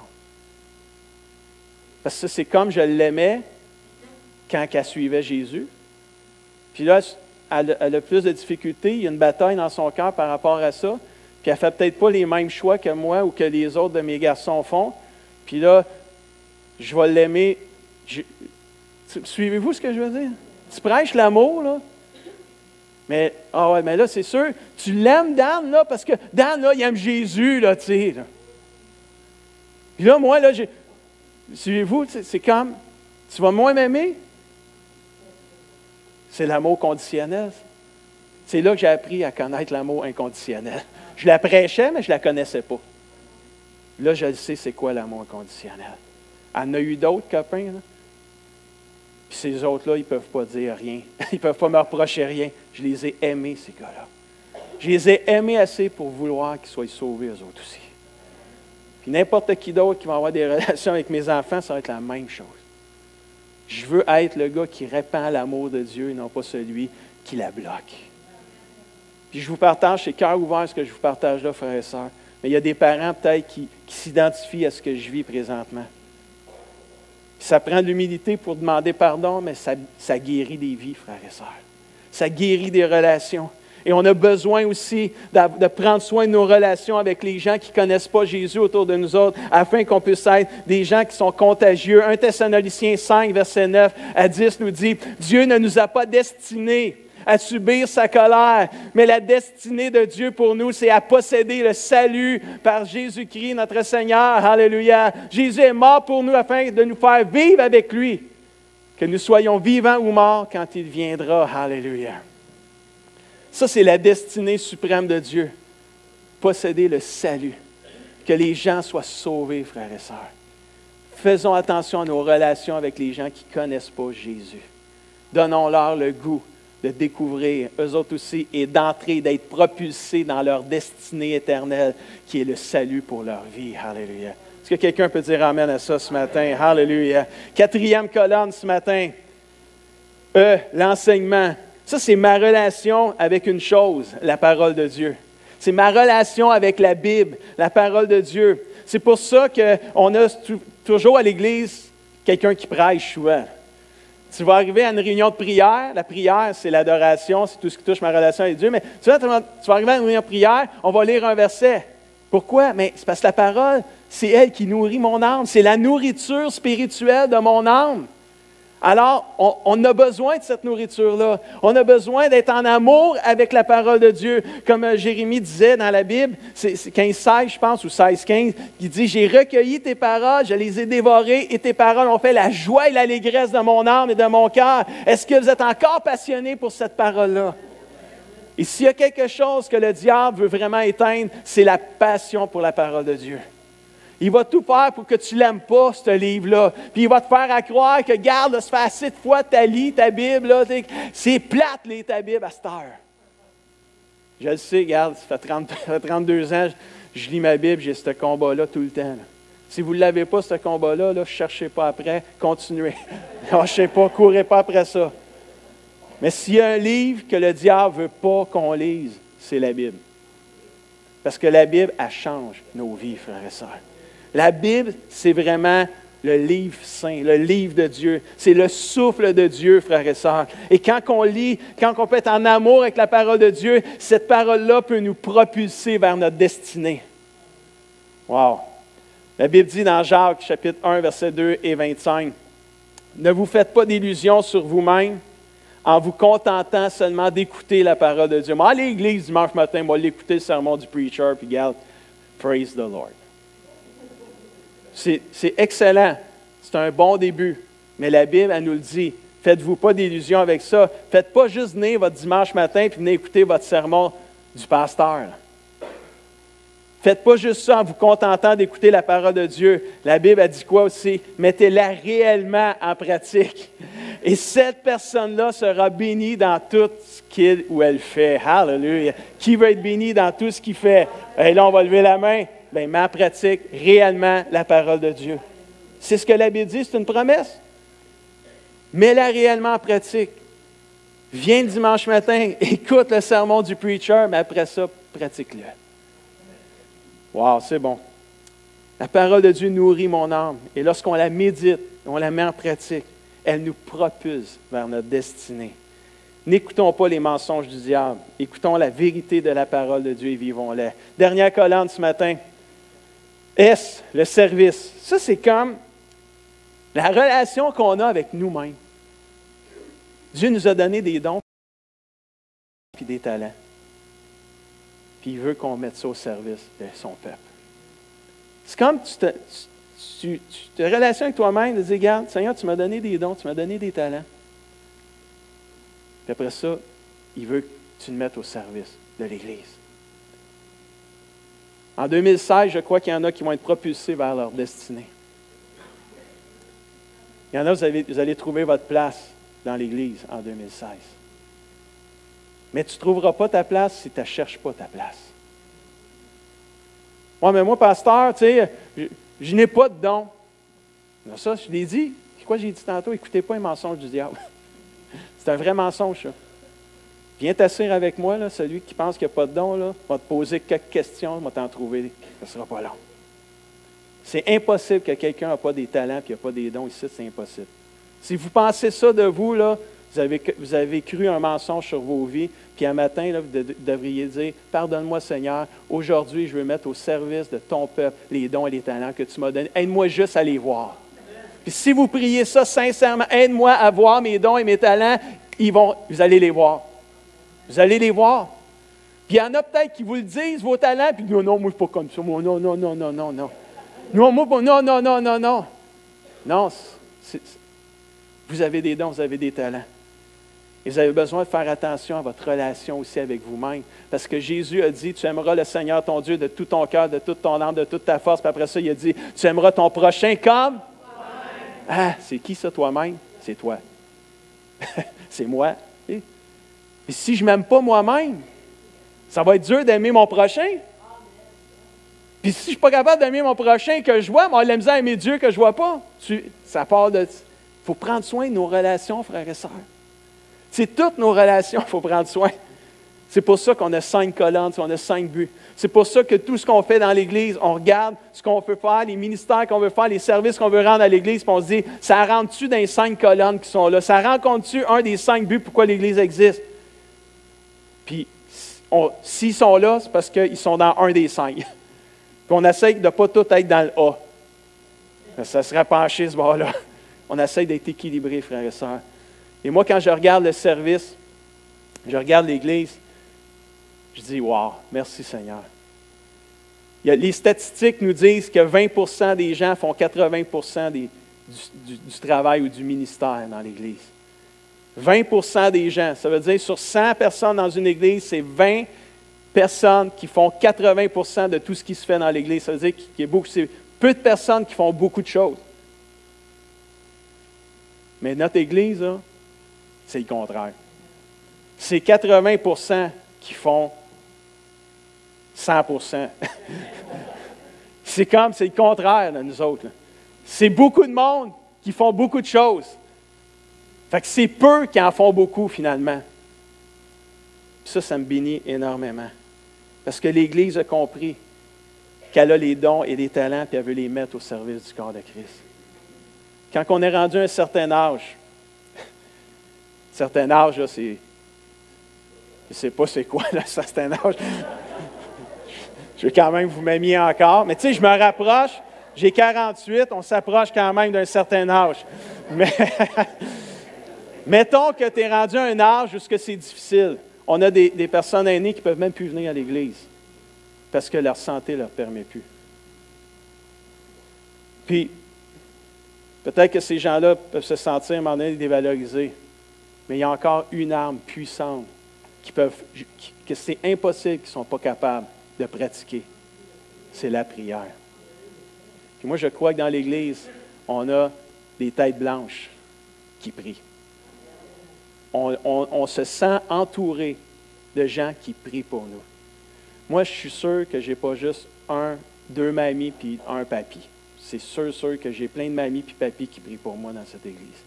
Parce que c'est comme je l'aimais quand elle suivait Jésus. Puis là, elle a plus de difficultés, il y a une bataille dans son cœur par rapport à ça. Puis elle ne fait peut-être pas les mêmes choix que moi ou que les autres de mes garçons font. Puis là, je vais l'aimer. Suivez-vous ce que je veux dire? Tu prêches l'amour, là. Mais là, c'est sûr, tu l'aimes, Dan, là, parce que Dan, là, il aime Jésus, là, tu sais. Là. Puis là, moi, là, suivez-vous, c'est comme, tu vas moins m'aimer? C'est l'amour conditionnel. C'est là que j'ai appris à connaître l'amour inconditionnel. Je la prêchais, mais je ne la connaissais pas. Là, je le sais, c'est quoi l'amour inconditionnel. Elle en a eu d'autres copains, là. Puis ces autres-là, ils ne peuvent pas dire rien. Ils ne peuvent pas me reprocher rien. Je les ai aimés, ces gars-là. Je les ai aimés assez pour vouloir qu'ils soient sauvés, eux autres aussi. Puis n'importe qui d'autre qui va avoir des relations avec mes enfants, ça va être la même chose. Je veux être le gars qui répand l'amour de Dieu et non pas celui qui la bloque. Puis je vous partage, c'est cœur ouvert ce que je vous partage là, frères et sœurs. Mais il y a des parents peut-être qui s'identifient à ce que je vis présentement. Ça prend de l'humilité pour demander pardon, mais ça guérit des vies, frères et sœurs. Ça guérit des relations. Et on a besoin aussi de prendre soin de nos relations avec les gens qui ne connaissent pas Jésus autour de nous autres, afin qu'on puisse être des gens qui sont contagieux. 1 Thessaloniciens 5, verset 9 à 10 nous dit, « Dieu ne nous a pas destinés à subir sa colère, mais la destinée de Dieu pour nous, c'est à posséder le salut par Jésus-Christ, notre Seigneur. Alléluia. Jésus est mort pour nous afin de nous faire vivre avec lui, que nous soyons vivants ou morts quand il viendra. Alléluia. Ça, c'est la destinée suprême de Dieu. Posséder le salut. Que les gens soient sauvés, frères et sœurs. Faisons attention à nos relations avec les gens qui ne connaissent pas Jésus. Donnons-leur le goût de découvrir, eux autres aussi, et d'entrer, d'être propulsés dans leur destinée éternelle, qui est le salut pour leur vie. Alléluia. Est-ce que quelqu'un peut dire amen à ça ce matin? Alléluia. 4e colonne ce matin. L'enseignement. Ça, c'est ma relation avec une chose, la parole de Dieu. C'est ma relation avec la Bible, la parole de Dieu. C'est pour ça qu'on a toujours à l'Église quelqu'un qui prêche souvent. Tu vas arriver à une réunion de prière. La prière, c'est l'adoration, c'est tout ce qui touche ma relation avec Dieu. Mais tu vas arriver à une réunion de prière, on va lire un verset. Pourquoi? Mais c'est parce que la parole, c'est elle qui nourrit mon âme. C'est la nourriture spirituelle de mon âme. Alors, on a besoin de cette nourriture-là. On a besoin d'être en amour avec la parole de Dieu. Comme Jérémie disait dans la Bible, c'est 15-16, je pense, ou 16-15, qui dit « J'ai recueilli tes paroles, je les ai dévorées, et tes paroles ont fait la joie et l'allégresse de mon âme et de mon cœur. » Est-ce que vous êtes encore passionnés pour cette parole-là? Et s'il y a quelque chose que le diable veut vraiment éteindre, c'est la passion pour la parole de Dieu. Il va tout faire pour que tu ne l'aimes pas, ce livre-là. Puis il va te faire à croire que, garde, ça fait assez de fois que tu lis ta Bible. Là, c'est plate, ta Bible, à cette heure. Je le sais, regarde, ça fait 32 ans, je lis ma Bible, j'ai ce combat-là tout le temps. Là. Si vous ne l'avez pas, ce combat-là, ne cherchez pas après, continuez. Ne lâchez pas, courez pas après ça. Mais s'il y a un livre que le diable ne veut pas qu'on lise, c'est la Bible. Parce que la Bible, elle change nos vies, frères et sœurs. La Bible, c'est vraiment le livre saint, le livre de Dieu. C'est le souffle de Dieu, frères et sœurs. Et quand on lit, quand on peut être en amour avec la parole de Dieu, cette parole-là peut nous propulser vers notre destinée. Wow! La Bible dit dans Jacques, chapitre 1, versets 2 et 25, « Ne vous faites pas d'illusions sur vous-même en vous contentant seulement d'écouter la parole de Dieu. » Moi, à l'église dimanche matin, moi, l'écouter le sermon du preacher, puis regarde, praise the Lord. C'est excellent. C'est un bon début. Mais la Bible, elle nous le dit. Faites-vous pas d'illusions avec ça. Faites pas juste venir votre dimanche matin puis venir écouter votre sermon du pasteur. Faites pas juste ça en vous contentant d'écouter la parole de Dieu. La Bible a dit quoi aussi? Mettez-la réellement en pratique. Et cette personne-là sera bénie dans tout ce qu'il ou elle fait. Hallelujah! Qui veut être béni dans tout ce qu'il fait? Et là, on va lever la main. Bien, mets en pratique réellement la parole de Dieu. C'est ce que la Bible dit, c'est une promesse. Mets-la réellement en pratique. Viens le dimanche matin, écoute le sermon du preacher, mais après ça, pratique-le. Wow, c'est bon. La parole de Dieu nourrit mon âme. Et lorsqu'on la médite, on la met en pratique, elle nous propulse vers notre destinée. N'écoutons pas les mensonges du diable. Écoutons la vérité de la parole de Dieu et vivons-la. Dernière colonne ce matin. S, le service. Ça, c'est comme la relation qu'on a avec nous-mêmes. Dieu nous a donné des dons et des talents. Puis il veut qu'on mette ça au service de son peuple. C'est comme tu te relations avec toi-même, de dire, regarde, Seigneur, tu m'as donné des dons, tu m'as donné des talents. Puis après ça, il veut que tu le mettes au service de l'Église. En 2016, je crois qu'il y en a qui vont être propulsés vers leur destinée. Il y en a, vous allez trouver votre place dans l'Église en 2016. Mais tu ne trouveras pas ta place si tu ne cherches pas ta place. Ouais, mais moi, pasteur, tu sais, je n'ai pas de don. Non, ça, je l'ai dit. C'est quoi j'ai dit tantôt? Écoutez pas les mensonges du diable. C'est un vrai mensonge, ça. Viens t'asseoir avec moi, là, celui qui pense qu'il n'y a pas de don, là, va te poser quelques questions, va t'en trouver. Ça ne sera pas long. C'est impossible que quelqu'un n'a pas des talents et qu'il n'y a pas des dons ici, c'est impossible. Si vous pensez ça de vous, là, vous avez cru un mensonge sur vos vies, puis un matin, là, vous devriez dire, « Pardonne-moi, Seigneur, aujourd'hui, je veux mettre au service de ton peuple les dons et les talents que tu m'as donnés. Aide-moi juste à les voir. » Puis si vous priez ça sincèrement, « Aide-moi à voir mes dons et mes talents », vous allez les voir. Vous allez les voir. Puis il y en a peut-être qui vous le disent, vos talents, puis « Non, non, moi, je ne suis pas comme ça. Moi, non, non, non, non, non, non. Non, moi, non, non, non, non, non. » Non, vous avez des dons, vous avez des talents. Et vous avez besoin de faire attention à votre relation aussi avec vous-même. Parce que Jésus a dit, tu aimeras le Seigneur ton Dieu de tout ton cœur, de toute ton âme, de toute ta force. Puis après ça, il a dit, tu aimeras ton prochain comme? Toi-même. Ah, c'est qui ça, toi-même? C'est toi. C'est moi. Et si je ne m'aime pas moi-même, ça va être dur d'aimer mon prochain. Puis si je ne suis pas capable d'aimer mon prochain que je vois, moi, j'ai la misère à aimer Dieu que je ne vois pas. Ça part de... Il faut prendre soin de nos relations, frères et sœurs. C'est toutes nos relations qu'il faut prendre soin. C'est pour ça qu'on a 5 colonnes, on a 5 buts. C'est pour ça que tout ce qu'on fait dans l'Église, on regarde ce qu'on veut faire, les ministères qu'on veut faire, les services qu'on veut rendre à l'Église, puis on se dit, ça rentre-tu dans les 5 colonnes qui sont là? Ça rencontre-tu un des 5 buts pourquoi l'Église existe? Puis, s'ils sont là, c'est parce qu'ils sont dans un des 5. Puis on essaye de ne pas tout être dans le A. Ça serait penché ce bord-là. On essaye d'être équilibré, frères et sœurs. Et moi, quand je regarde le service, je regarde l'Église, je dis, wow, merci Seigneur. Les statistiques nous disent que 20% des gens font 80% du travail ou du ministère dans l'Église. 20% des gens, ça veut dire sur 100 personnes dans une Église, c'est 20 personnes qui font 80% de tout ce qui se fait dans l'Église. Ça veut dire qu'il y a c'est peu de personnes qui font beaucoup de choses. Mais notre Église, là, c'est le contraire. C'est 80% qui font 100%. C'est le contraire de nous autres. Là. C'est beaucoup de monde qui font beaucoup de choses. Fait que c'est peu qui en font beaucoup finalement. Puis ça me bénit énormément. Parce que l'Église a compris qu'elle a les dons et les talents, puis elle veut les mettre au service du corps de Christ. Quand on est rendu à un certain âge, là, c'est... Je ne sais pas c'est quoi, là, un certain âge. Je vais quand même vous m'aimer encore. Mais tu sais, je me rapproche. J'ai 48, on s'approche quand même d'un certain âge. Mais mettons que tu es rendu à un âge où c'est difficile. On a des personnes aînées qui ne peuvent même plus venir à l'Église parce que leur santé ne leur permet plus. Puis, peut-être que ces gens-là peuvent se sentir à un moment donné dévalorisés, mais il y a encore une arme puissante que c'est impossible qu'ils ne sont pas capables de pratiquer. C'est la prière. Puis moi, je crois que dans l'Église, on a des têtes blanches qui prient. On se sent entouré de gens qui prient pour nous. Moi, je suis sûr que je n'ai pas juste deux mamies puis un papy. C'est sûr que j'ai plein de mamies puis papy qui prient pour moi dans cette Église.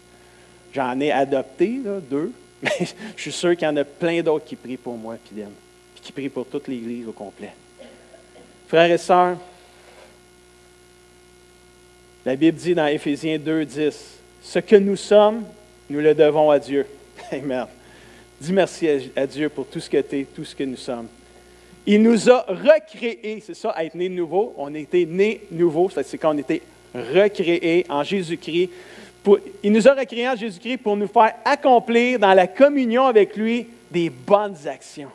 J'en ai adopté, là, 2, mais je suis sûr qu'il y en a plein d'autres qui prient pour moi puis qui prient pour toute l'Église au complet. Frères et sœurs, la Bible dit dans Éphésiens 2:10, « Ce que nous sommes, nous le devons à Dieu. » Amen. Dis merci à Dieu pour tout ce que tu es, tout ce que nous sommes. Il nous a recréés, c'est ça, être né de nouveau. On a été né nouveau, c'est quand on était recréés en Jésus-Christ. Il nous a recréés en Jésus-Christ pour nous faire accomplir dans la communion avec lui des bonnes actions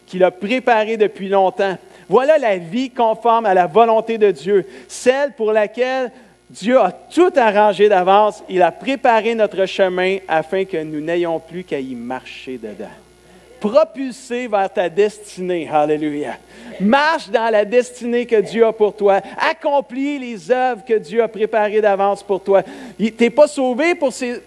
qu'il a préparées depuis longtemps. Voilà la vie conforme à la volonté de Dieu, celle pour laquelle Dieu a tout arrangé d'avance. Il a préparé notre chemin afin que nous n'ayons plus qu'à y marcher dedans. Propulsé vers ta destinée. Alléluia. Marche dans la destinée que Dieu a pour toi. Accomplis les œuvres que Dieu a préparées d'avance pour toi. Tu n'es pas sauvé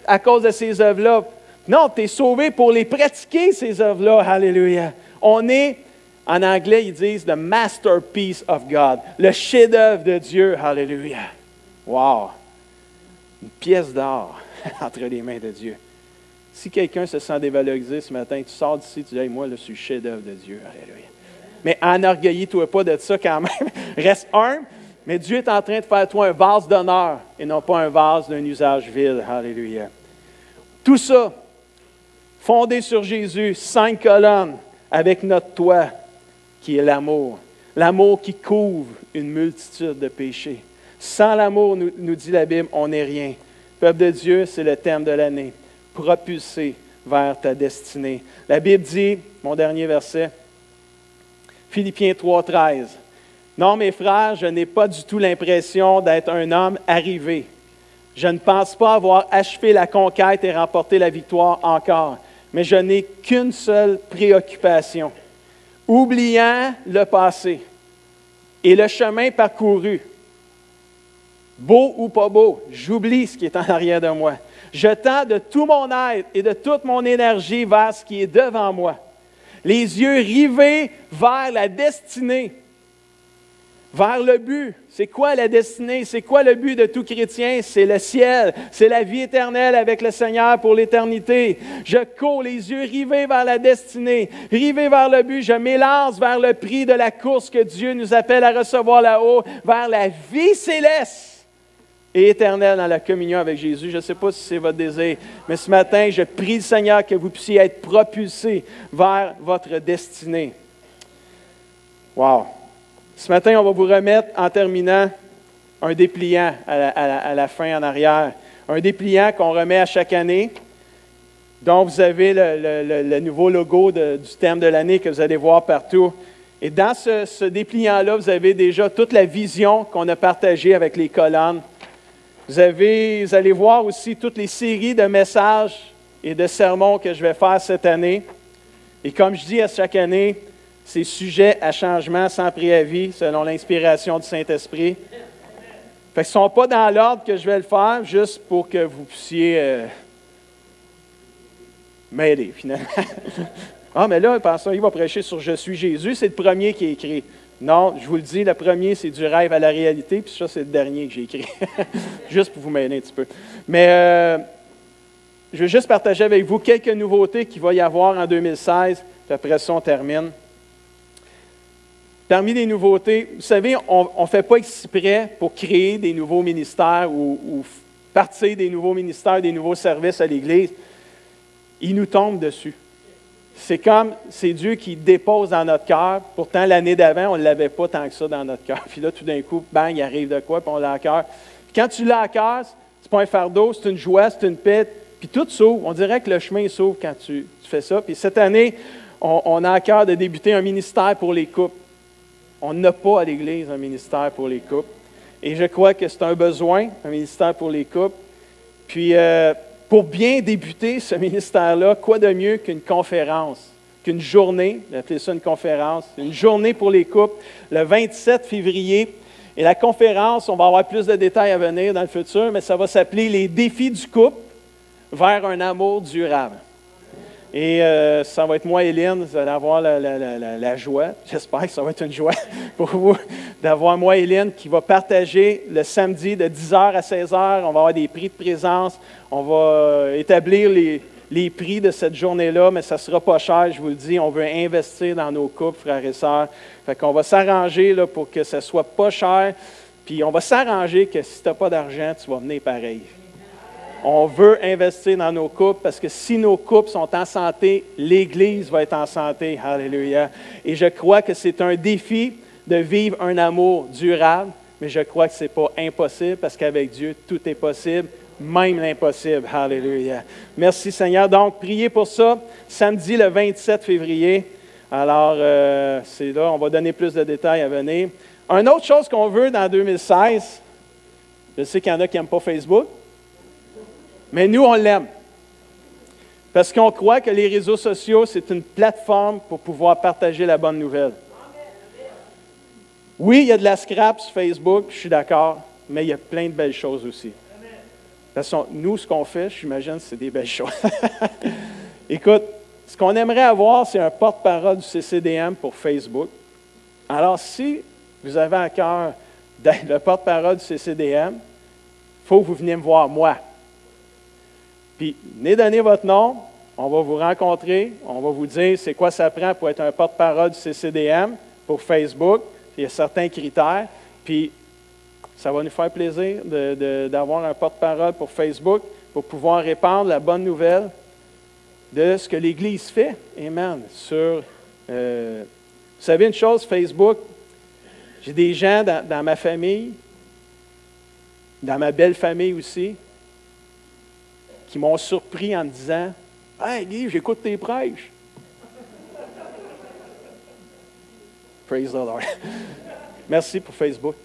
à cause de ces œuvres-là. Non, tu es sauvé pour les pratiquer, ces œuvres-là. Alléluia. On est, en anglais, ils disent « the masterpiece of God », le chef-d'œuvre de Dieu. Alléluia. Wow! Une pièce d'or entre les mains de Dieu. Si quelqu'un se sent dévalorisé ce matin, tu sors d'ici, tu dis hey, « moi, je suis le chef-d'œuvre de Dieu. » Alléluia. Mais enorgueillis-toi pas de ça quand même. Reste humble, mais Dieu est en train de faire toi un vase d'honneur et non pas un vase d'un usage vil. Alléluia. Tout ça, fondé sur Jésus, 5 colonnes avec notre toit qui est l'amour. L'amour qui couvre une multitude de péchés. Sans l'amour, nous dit la Bible, on n'est rien. Peuple de Dieu, c'est le thème de l'année. Propulsé vers ta destinée. La Bible dit, mon dernier verset, Philippiens 3:13. Non, mes frères, je n'ai pas du tout l'impression d'être un homme arrivé. Je ne pense pas avoir achevé la conquête et remporté la victoire encore, mais je n'ai qu'une seule préoccupation. Oubliant le passé et le chemin parcouru, beau ou pas beau, j'oublie ce qui est en arrière de moi. Je tends de tout mon être et de toute mon énergie vers ce qui est devant moi. Les yeux rivés vers la destinée, vers le but. C'est quoi la destinée? C'est quoi le but de tout chrétien? C'est le ciel. C'est la vie éternelle avec le Seigneur pour l'éternité. Je cours les yeux rivés vers la destinée, rivés vers le but. Je m'élance vers le prix de la course que Dieu nous appelle à recevoir là-haut, vers la vie céleste et éternelle dans la communion avec Jésus. Je ne sais pas si c'est votre désir, mais ce matin, je prie le Seigneur que vous puissiez être propulsés vers votre destinée. Wow! Ce matin, on va vous remettre, en terminant, un dépliant à la fin en arrière. Un dépliant qu'on remet à chaque année, dont vous avez le nouveau logo du thème de l'année que vous allez voir partout. Et dans ce dépliant-là, vous avez déjà toute la vision qu'on a partagée avec les colonnes. Vous allez voir aussi toutes les séries de messages et de sermons que je vais faire cette année. Et comme je dis à chaque année, c'est sujet à changement sans préavis, selon l'inspiration du Saint-Esprit. Fait que ce ne sont pas dans l'ordre que je vais le faire, juste pour que vous puissiez m'aider, finalement. Ah, mais là, le pasteur, il va prêcher sur « Je suis Jésus », c'est le premier qui est écrit. Non, je vous le dis, le premier, c'est du rêve à la réalité, puis ça, c'est le dernier que j'ai écrit. Juste pour vous m'aider un petit peu. Mais je vais juste partager avec vous quelques nouveautés qu'il va y avoir en 2016, puis après ça, on termine. Parmi les nouveautés, vous savez, on ne fait pas exprès pour créer des nouveaux ministères ou partir des nouveaux ministères, des nouveaux services à l'Église. Ils nous tombent dessus. C'est Dieu qui dépose dans notre cœur. Pourtant, l'année d'avant, on ne l'avait pas tant que ça dans notre cœur. Puis là, tout d'un coup, bang, il arrive de quoi, puis on l'a à cœur. Puis quand tu l'as à cœur, c'est pas un fardeau, c'est une joie, c'est une paix. Puis tout s'ouvre. On dirait que le chemin s'ouvre quand tu fais ça. Puis cette année, on a à cœur de débuter un ministère pour les couples. On n'a pas à l'Église un ministère pour les couples. Et je crois que c'est un besoin, un ministère pour les couples. Puis, pour bien débuter ce ministère-là, quoi de mieux qu'une conférence, qu'une journée, appelez ça une conférence, une journée pour les couples, le 27 février. Et la conférence, on va avoir plus de détails à venir dans le futur, mais ça va s'appeler « Les défis du couple vers un amour durable ». Et ça va être moi et Lynn, vous allez avoir la joie, j'espère que ça va être une joie pour vous, d'avoir moi et Lynn qui va partager le samedi de 10h à 16h. On va avoir des prix de présence, on va établir les prix de cette journée-là, mais ça ne sera pas cher, je vous le dis. On veut investir dans nos couples, frères et sœurs. Fait qu'on va s'arranger là, pour que ça ne soit pas cher, puis on va s'arranger que si tu n'as pas d'argent, tu vas venir pareil. On veut investir dans nos couples parce que si nos couples sont en santé, l'Église va être en santé. Alléluia. Et je crois que c'est un défi de vivre un amour durable, mais je crois que ce n'est pas impossible parce qu'avec Dieu, tout est possible, même l'impossible. Alléluia. Merci Seigneur. Donc, priez pour ça, samedi le 27 février. Alors, c'est là, on va donner plus de détails à venir. Une autre chose qu'on veut dans 2016, je sais qu'il y en a qui n'aiment pas Facebook, mais nous, on l'aime. Parce qu'on croit que les réseaux sociaux, c'est une plateforme pour pouvoir partager la bonne nouvelle. Oui, il y a de la scrap sur Facebook, je suis d'accord, mais il y a plein de belles choses aussi. De toute façon, nous, ce qu'on fait, j'imagine, c'est des belles choses. Écoute, ce qu'on aimerait avoir, c'est un porte-parole du CCDM pour Facebook. Alors, si vous avez à cœur d'être le porte-parole du CCDM, il faut que vous veniez me voir, moi. Puis, venez donner votre nom, on va vous rencontrer, on va vous dire c'est quoi ça prend pour être un porte-parole du CCDM pour Facebook. Il y a certains critères, puis ça va nous faire plaisir d'avoir un porte-parole pour Facebook pour pouvoir répandre la bonne nouvelle de ce que l'Église fait. Amen. Vous savez une chose, Facebook, j'ai des gens dans ma famille, dans ma belle famille aussi, qui m'ont surpris en me disant « Hey Guy, j'écoute tes prêches. » Praise the Lord. Merci pour Facebook.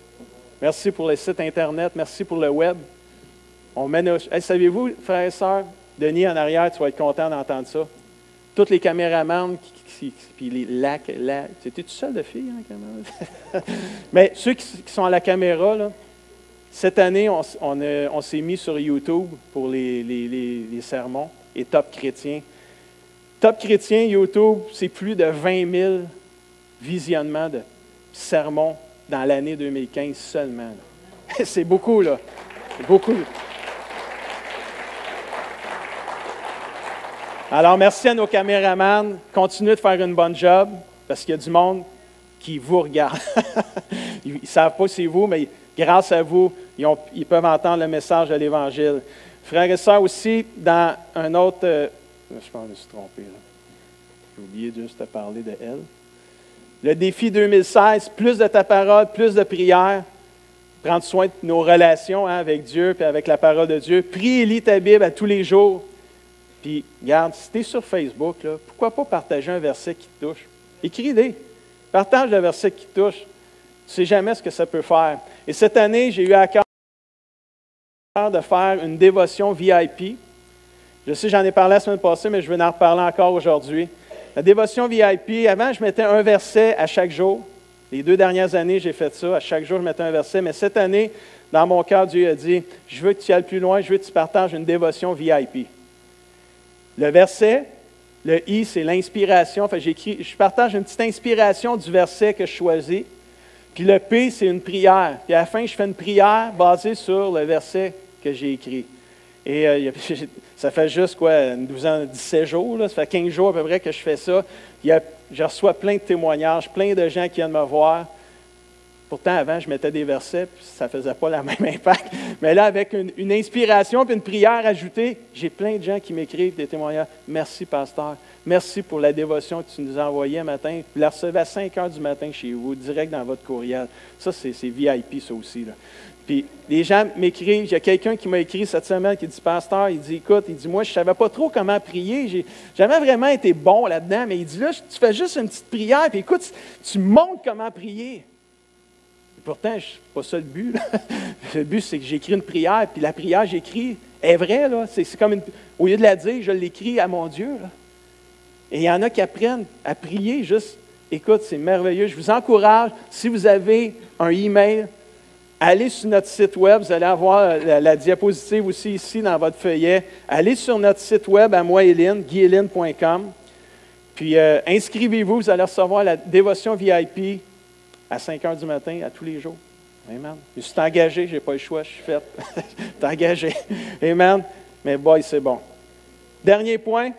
Merci pour les sites Internet. Merci pour le web. On mène hey, savez-vous, frères et sœurs, Denis en arrière, tu vas être content d'entendre ça. Tous les caméramans, puis les c'était tout seul de filles, hein, caméra? Mais ceux qui sont à la caméra, là, cette année, on s'est mis sur YouTube pour les sermons et Top Chrétien. Top Chrétien, YouTube, c'est plus de 20 000 visionnements de sermons dans l'année 2015 seulement. C'est beaucoup, là. C'est beaucoup. Alors, merci à nos caméramans. Continuez de faire une bonne job parce qu'il y a du monde qui vous regarde. Ils ne savent pas c'est vous, mais grâce à vous, ils peuvent entendre le message de l'Évangile. Frères et sœurs, aussi, dans un autre... je pense que je me suis trompé. J'ai oublié juste de parler de elle. Le défi 2016, plus de ta parole, plus de prière. Prendre soin de nos relations avec Dieu et avec la parole de Dieu. Prie et lis ta Bible à tous les jours. Puis, regarde, si tu es sur Facebook, là, pourquoi pas partager un verset qui te touche? Écris-les. Partage le verset qui te touche. Tu ne sais jamais ce que ça peut faire. Et cette année, j'ai eu à cœur de faire une dévotion VIP. Je sais, j'en ai parlé la semaine passée, mais je vais en reparler encore aujourd'hui. La dévotion VIP, avant, je mettais un verset à chaque jour. Les 2 dernières années, j'ai fait ça. À chaque jour, je mettais un verset. Mais cette année, dans mon cœur, Dieu a dit, je veux que tu ailles plus loin, je veux que tu partages une dévotion VIP. Le verset, le I, c'est l'inspiration. Enfin, je partage une petite inspiration du verset que je choisis. Puis le P, c'est une prière. Puis à la fin, je fais une prière basée sur le verset que j'ai écrit. Et ça fait juste une 17 jours, là, ça fait 15 jours à peu près que je fais ça. Je reçois plein de témoignages, plein de gens qui viennent me voir. Pourtant, avant, je mettais des versets, puis ça ne faisait pas le même impact. Mais là, avec une inspiration et une prière ajoutée, j'ai plein de gens qui m'écrivent des témoignages. Merci, pasteur. Merci pour la dévotion que tu nous as envoyée un matin. Vous la recevez à 5 heures du matin chez vous, direct dans votre courriel. Ça, c'est VIP, ça aussi, là. Puis les gens m'écrivent, il y a quelqu'un qui m'a écrit cette semaine qui dit, pasteur, il dit, écoute, il dit, moi, je ne savais pas trop comment prier, j'ai jamais vraiment été bon là-dedans, mais il dit, là, tu fais juste une petite prière, puis écoute, tu montres comment prier. Pourtant, ce n'est pas ça le but. Là. Le but, c'est que j'écris une prière, puis la prière, j'écris, est vraie. Là. C'est comme au lieu de la dire, je l'écris à mon Dieu. Là. Et il y en a qui apprennent à prier juste. Écoute, c'est merveilleux. Je vous encourage, si vous avez un email, allez sur notre site web. Vous allez avoir la diapositive aussi ici dans votre feuillet. Allez sur notre site web à moi et Lynn, guyeline.com. Puis inscrivez-vous, vous allez recevoir la dévotion VIP à 5 heures du matin, à tous les jours. Amen. Je suis engagé, je n'ai pas le choix, je suis fait. Je suis engagé. Amen. Mais boy, c'est bon. Dernier point.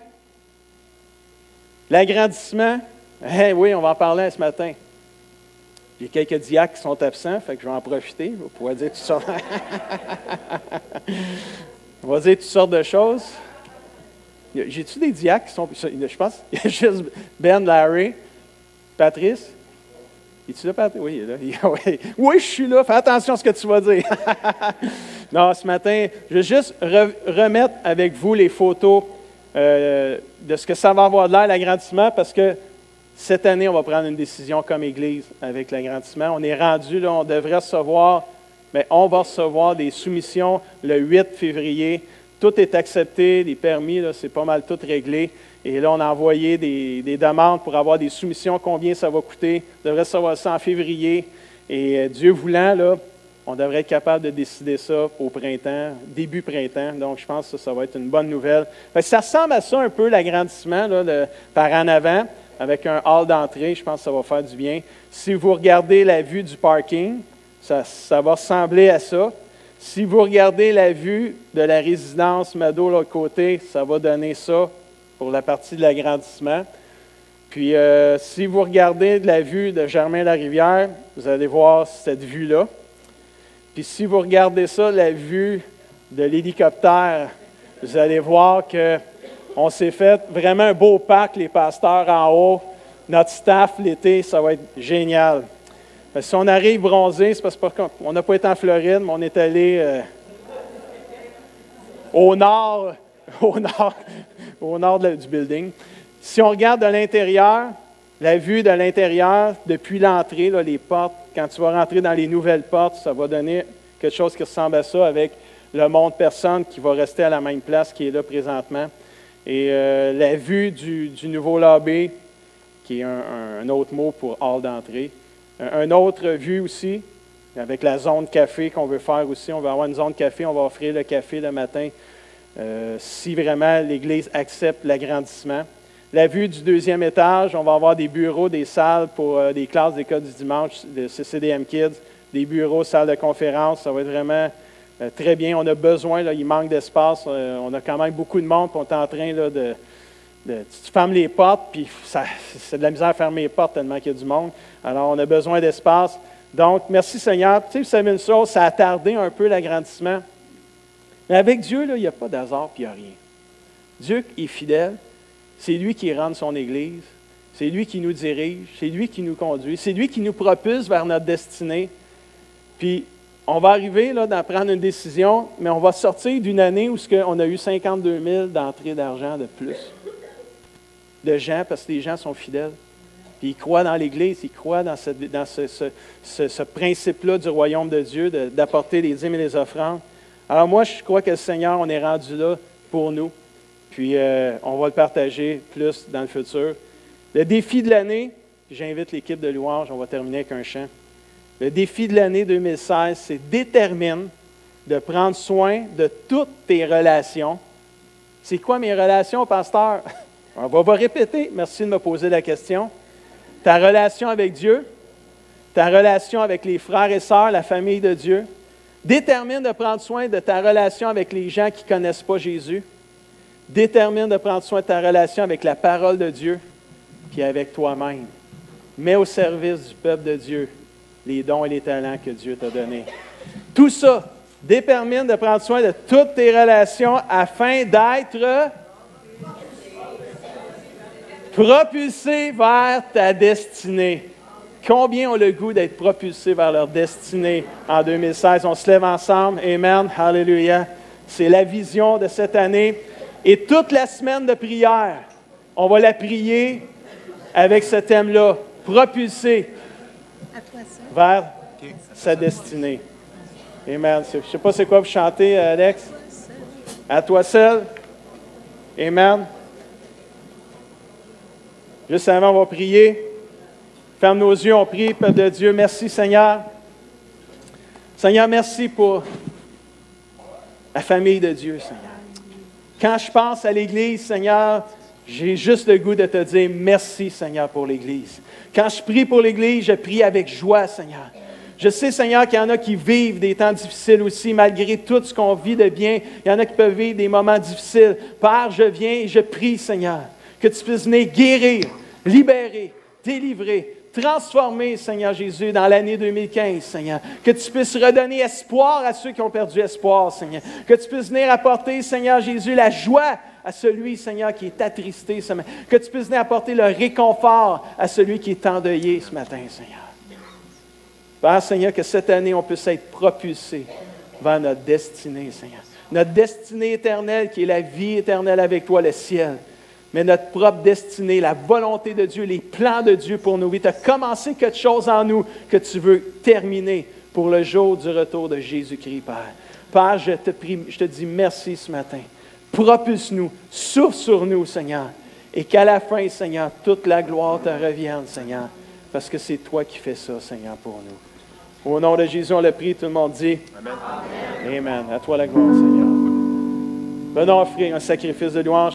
L'agrandissement. Oui, on va en parler ce matin. Il y a quelques diacres qui sont absents, fait que je vais en profiter. Je vais pouvoir dire toutes sortes. On va dire toutes sortes de choses. J'ai-tu des diacres qui sont. Je pense. Il y a juste Ben, Larry, Patrice. Es-tu là, Patrice? Oui, il est là. Oui, je suis là. Fais attention à ce que tu vas dire. Non, ce matin, je vais juste remettre avec vous les photos de ce que ça va avoir de l'air, l'agrandissement, parce que cette année, on va prendre une décision comme Église avec l'agrandissement. On est rendu, là, on devrait recevoir, mais on va recevoir des soumissions le 8 février. Tout est accepté, les permis, là, c'est pas mal tout réglé. Et là, on a envoyé des demandes pour avoir des soumissions, combien ça va coûter. On devrait recevoir ça en février. Et Dieu voulant, là, on devrait être capable de décider ça au printemps, début printemps. Donc, je pense que ça va être une bonne nouvelle. Fait que ça ressemble à ça un peu, l'agrandissement là, par en avant, avec un hall d'entrée. Je pense que ça va faire du bien. Si vous regardez la vue du parking, ça va ressembler à ça. Si vous regardez la vue de la résidence Mado de l'autre côté, ça va donner ça pour la partie de l'agrandissement. Puis, si vous regardez de la vue de Germain-la-Rivière, vous allez voir cette vue-là. Puis, si vous regardez ça, la vue de l'hélicoptère, vous allez voir qu'on s'est fait vraiment un beau parc, les pasteurs en haut. Notre staff, l'été, ça va être génial. Si on arrive bronzé, c'est parce qu'on n'a pas été en Floride, mais on est allé au nord du building. Si on regarde de l'intérieur, la vue de l'intérieur, depuis l'entrée, là, les portes, quand tu vas rentrer dans les nouvelles portes, ça va donner quelque chose qui ressemble à ça avec le monde personne qui va rester à la même place qui est là présentement. Et la vue du nouveau lobby, qui est un autre mot pour hall d'entrée. Une autre vue aussi, avec la zone café qu'on veut faire aussi. On va avoir une zone café, on va offrir le café le matin, si vraiment l'Église accepte l'agrandissement. La vue du deuxième étage, on va avoir des bureaux, des salles pour des classes d'école du dimanche, de CCDM Kids, des bureaux, salles de conférence. Ça va être vraiment très bien. On a besoin, là, il manque d'espace. On a quand même beaucoup de monde, puis on est en train là, tu fermes les portes, puis c'est de la misère à fermer les portes tellement qu'il y a du monde. Alors, on a besoin d'espace. Donc, merci Seigneur. Tu sais, vous savez une chose, ça a tardé un peu l'agrandissement. Mais avec Dieu, là, il n'y a pas d'hasard, puis il n'y a rien. Dieu est fidèle. C'est lui qui rend son Église. C'est lui qui nous dirige. C'est lui qui nous conduit. C'est lui qui nous propulse vers notre destinée. Puis, on va arriver là, d'en prendre une décision, mais on va sortir d'une année où on a eu 52 000 d'entrées d'argent de plus. De gens, parce que les gens sont fidèles. Puis ils croient dans l'Église, ils croient dans ce principe-là du royaume de Dieu, d'apporter les dîmes et les offrandes. Alors moi, je crois que le Seigneur, on est rendu là pour nous. Puis on va le partager plus dans le futur. Le défi de l'année, j'invite l'équipe de louange, on va terminer avec un chant. Le défi de l'année 2016, c'est détermine de prendre soin de toutes tes relations. C'est quoi mes relations, pasteur? On va répéter. Merci de me poser la question. Ta relation avec Dieu, ta relation avec les frères et sœurs, la famille de Dieu. Détermine de prendre soin de ta relation avec les gens qui ne connaissent pas Jésus. Détermine de prendre soin de ta relation avec la parole de Dieu, puis avec toi-même. Mets au service du peuple de Dieu les dons et les talents que Dieu t'a donnés. Tout ça détermine de prendre soin de toutes tes relations afin d'être propulsé vers ta destinée. Combien ont le goût d'être propulsés vers leur destinée en 2016? On se lève ensemble. Amen. Hallelujah. C'est la vision de cette année. Et toute la semaine de prière, on va la prier avec ce thème-là. Propulsé vers sa destinée. Amen. Je ne sais pas c'est quoi vous chantez, Alex. À toi seul. Amen. Juste avant, on va prier. Ferme nos yeux, on prie, Père de Dieu. Merci, Seigneur. Seigneur, merci pour la famille de Dieu, Seigneur. Quand je pense à l'Église, Seigneur, j'ai juste le goût de te dire merci, Seigneur, pour l'Église. Quand je prie pour l'Église, je prie avec joie, Seigneur. Je sais, Seigneur, qu'il y en a qui vivent des temps difficiles aussi, malgré tout ce qu'on vit de bien. Il y en a qui peuvent vivre des moments difficiles. Père, je viens et je prie, Seigneur, que tu puisses venir guérir, libérer, délivrer, transformer, Seigneur Jésus, dans l'année 2015, Seigneur. Que tu puisses redonner espoir à ceux qui ont perdu espoir, Seigneur. Que tu puisses venir apporter, Seigneur Jésus, la joie à celui, Seigneur, qui est attristé ce matin. Que tu puisses venir apporter le réconfort à celui qui est endeuillé ce matin, Seigneur. Père, Seigneur, que cette année, on puisse être propulsé vers notre destinée, Seigneur. Notre destinée éternelle, qui est la vie éternelle avec toi, le ciel. Mais notre propre destinée, la volonté de Dieu, les plans de Dieu pour nous. Oui, tu as commencé quelque chose en nous que tu veux terminer pour le jour du retour de Jésus-Christ, Père. Père, je te prie, je te dis merci ce matin. Propulse-nous, souffle sur nous, Seigneur. Et qu'à la fin, Seigneur, toute la gloire te revienne, Seigneur. Parce que c'est toi qui fais ça, Seigneur, pour nous. Au nom de Jésus, on le prie, tout le monde dit Amen. Amen. À toi la gloire, Seigneur. Venons offrir un sacrifice de louange.